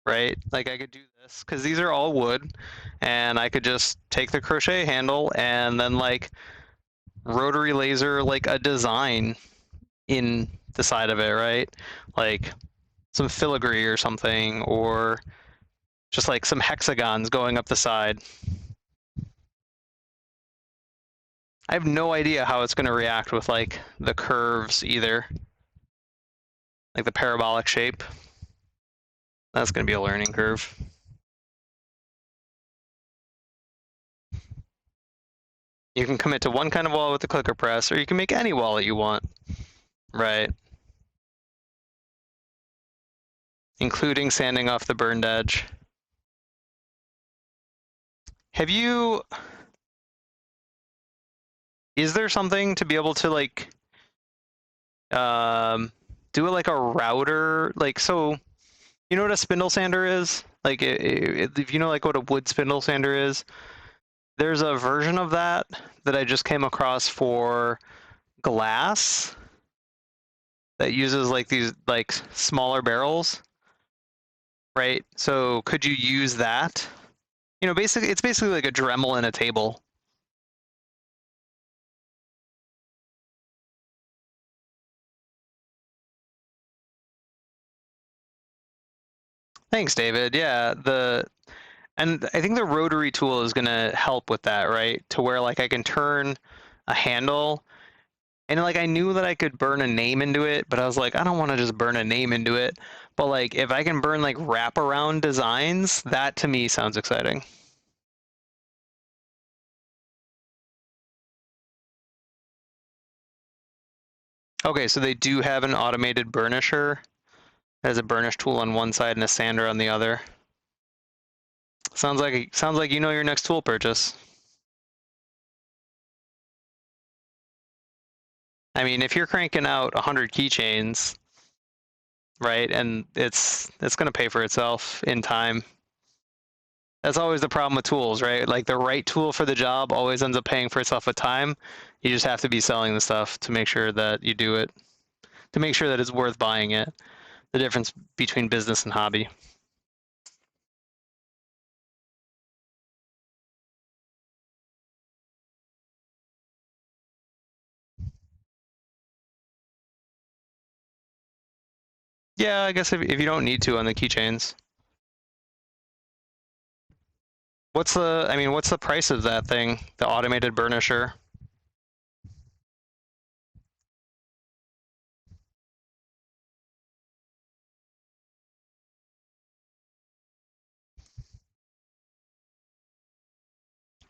right? Like I could do this because these are all wood, and I could just take the crochet handle and then like rotary laser like a design in the side of it, right? Like some filigree or something, or just like some hexagons going up the side. I have no idea how it's going to react with like the curves either, like the parabolic shape. That's going to be a learning curve. You can commit to one kind of wallet with the clicker press, or you can make any wallet you want, right? Including sanding off the burned edge. Have you, is there something to be able to like, do it like a router? Like, so, you know what a spindle sander is? Like, if you know like what a wood spindle sander is, there's a version of that that I just came across for glass that uses like these like smaller barrels, right? So could you use that? You know, basically, it's basically like a Dremel in a table. Thanks, David. Yeah, and I think the rotary tool is gonna help with that, right? To where like I can turn a handle, and like I knew that I could burn a name into it, but I was like, I don't want to just burn a name into it. But like if I can burn like wraparound designs, that to me sounds exciting. Okay, so they do have an automated burnisher. It has a burnish tool on one side and a sander on the other. Sounds like you know your next tool purchase. I mean, if you're cranking out 100 keychains, right, and it's going to pay for itself in time. That's always the problem with tools, right? Like the right tool for the job always ends up paying for itself with time. You just have to be selling the stuff to make sure that you do it, to make sure that it's worth buying it. The difference between business and hobby. Yeah, I guess if you don't need to on the keychains. What's the price of that thing? The automated burnisher?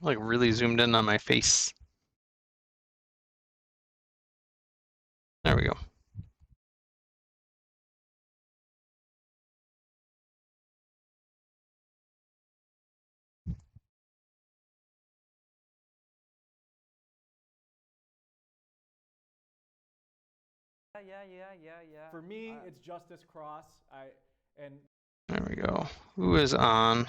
Like really zoomed in on my face. There we go. Yeah. For me, it's Justice Cross. And There we go. Who is on?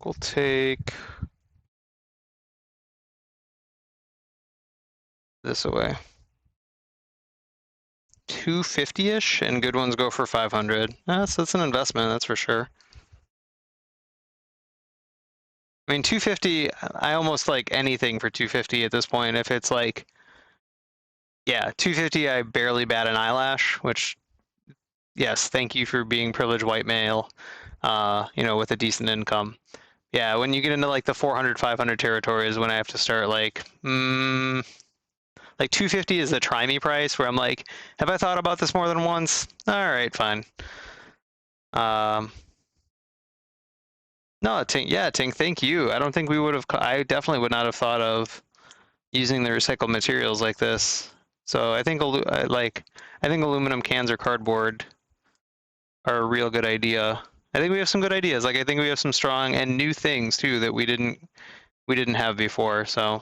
We'll take this away. 250-ish, and good ones go for 500. That's an investment, that's for sure. I mean, 250, I almost like anything for 250 at this point. If it's like, yeah, 250, I barely bat an eyelash, which, yes, thank you for being privileged white male, with a decent income. Yeah, when you get into like the 400, 500 territories, when I have to start like 250 is the try me price where I'm like, have I thought about this more than once? All right, fine. No, Tink, thank you. I don't think we would have, I definitely would not have thought of using the recycled materials like this. So I think aluminum cans or cardboard are a real good idea. I think we have some good ideas. Like I think we have some strong and new things too that we didn't have before. So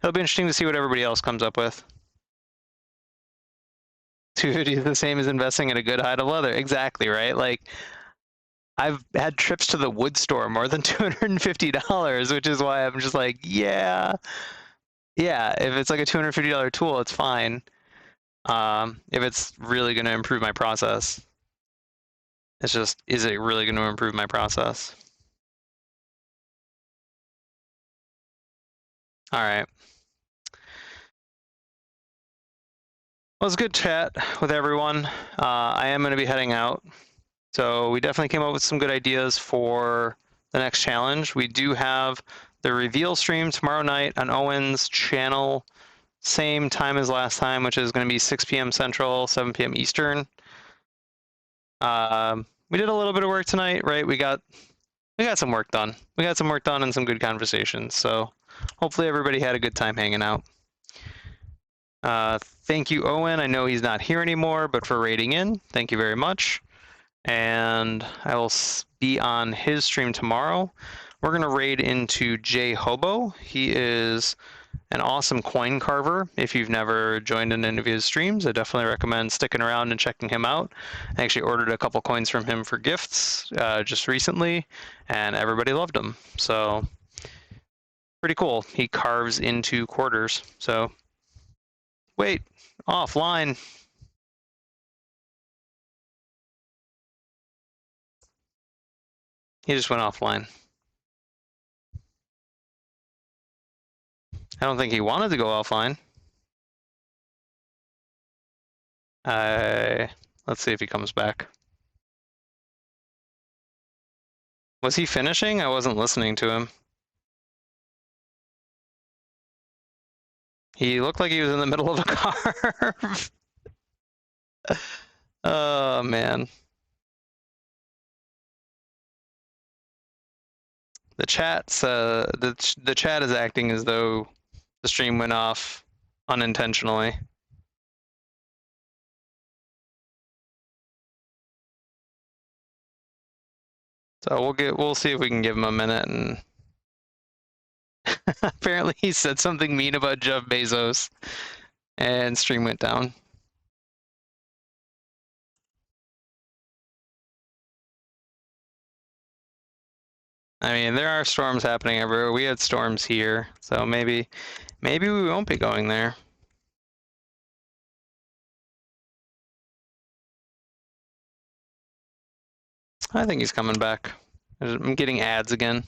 it'll be interesting to see what everybody else comes up with. 250 is the same as investing in a good hide of leather. Exactly, right? Like I've had trips to the wood store more than $250, which is why I'm just like, yeah, if it's like a $250 tool, it's fine. If it's really going to improve my process, it's just, is it really going to improve my process? All right. Well, it's a good chat with everyone. I am going to be heading out. So we definitely came up with some good ideas for the next challenge. We do have the reveal stream tomorrow night on Owen's channel, same time as last time, which is going to be 6 p.m. Central, 7 p.m. Eastern. We did a little bit of work tonight, right? We got some work done. We got some work done and some good conversations. So hopefully everybody had a good time hanging out. Thank you, Owen. I know he's not here anymore, but for raiding in, thank you very much. And I will be on his stream tomorrow. We're going to raid into Jay Hobo. He is an awesome coin carver. If you've never joined in any of his streams, I definitely recommend sticking around and checking him out. I actually ordered a couple coins from him for gifts just recently, and everybody loved them. So pretty cool. He carves into quarters. So wait, offline. He just went offline. I don't think he wanted to go offline. Let's see if he comes back. Was he finishing? I wasn't listening to him. He looked like he was in the middle of a carve. Oh, man. The chat's the chat is acting as though the stream went off unintentionally. So we'll see if we can give him a minute. And apparently he said something mean about Jeff Bezos, and stream went down. I mean, there are storms happening everywhere. We had storms here, so maybe we won't be going there. I think he's coming back. I'm getting ads again.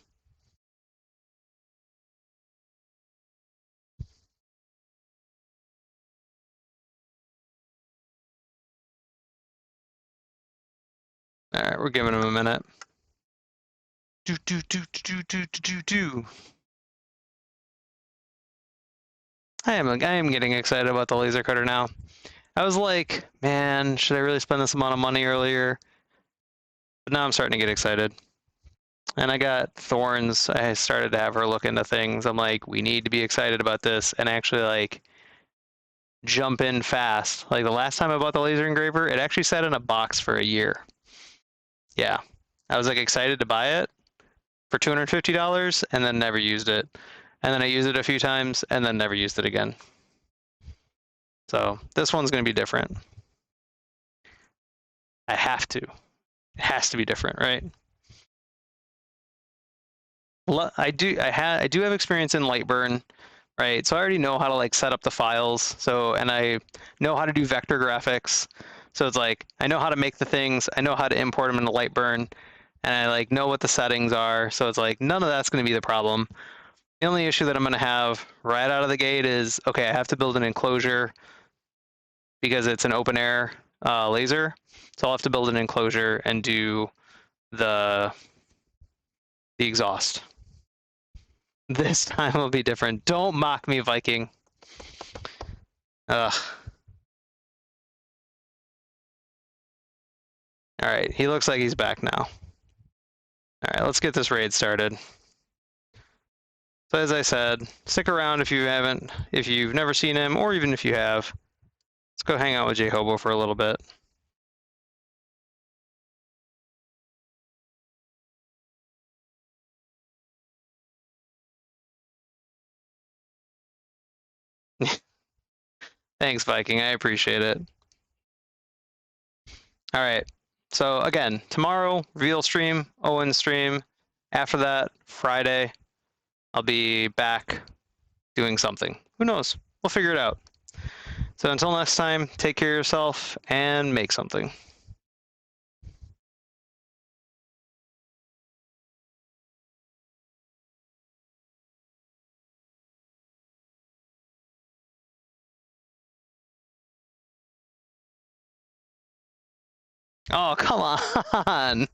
All right, we're giving him a minute. I am getting excited about the laser cutter now. I was like, man, should I really spend this amount of money earlier? But now I'm starting to get excited. And I got Thorns. I started to have her look into things. I'm like, we need to be excited about this and actually like jump in fast. Like the last time I bought the laser engraver, it actually sat in a box for a year. Yeah. I was like excited to buy it for $250 and then never used it. And then I used it a few times and then never used it again. So this one's going to be different. I have to. It has to be different, right? I do have experience in Lightburn, right? So I already know how to like set up the files. So, and I know how to do vector graphics. So it's like I know how to make the things, I know how to import them into Lightburn, and I like know what the settings are. So it's like none of that's going to be the problem. The only issue that I'm going to have right out of the gate is, okay, I have to build an enclosure because it's an open air laser. So I'll have to build an enclosure and do the exhaust. This time will be different. Don't mock me, Viking. Ugh. All right, he looks like he's back now. All right, let's get this raid started. So as I said, stick around if you've never seen him, or even if you have. Let's go hang out with J Hobo for a little bit. Thanks, Viking. I appreciate it. All right. So again, tomorrow, reveal stream, Owen stream. After that, Friday, I'll be back doing something. Who knows? We'll figure it out. So until next time, take care of yourself and make something. Oh, come on.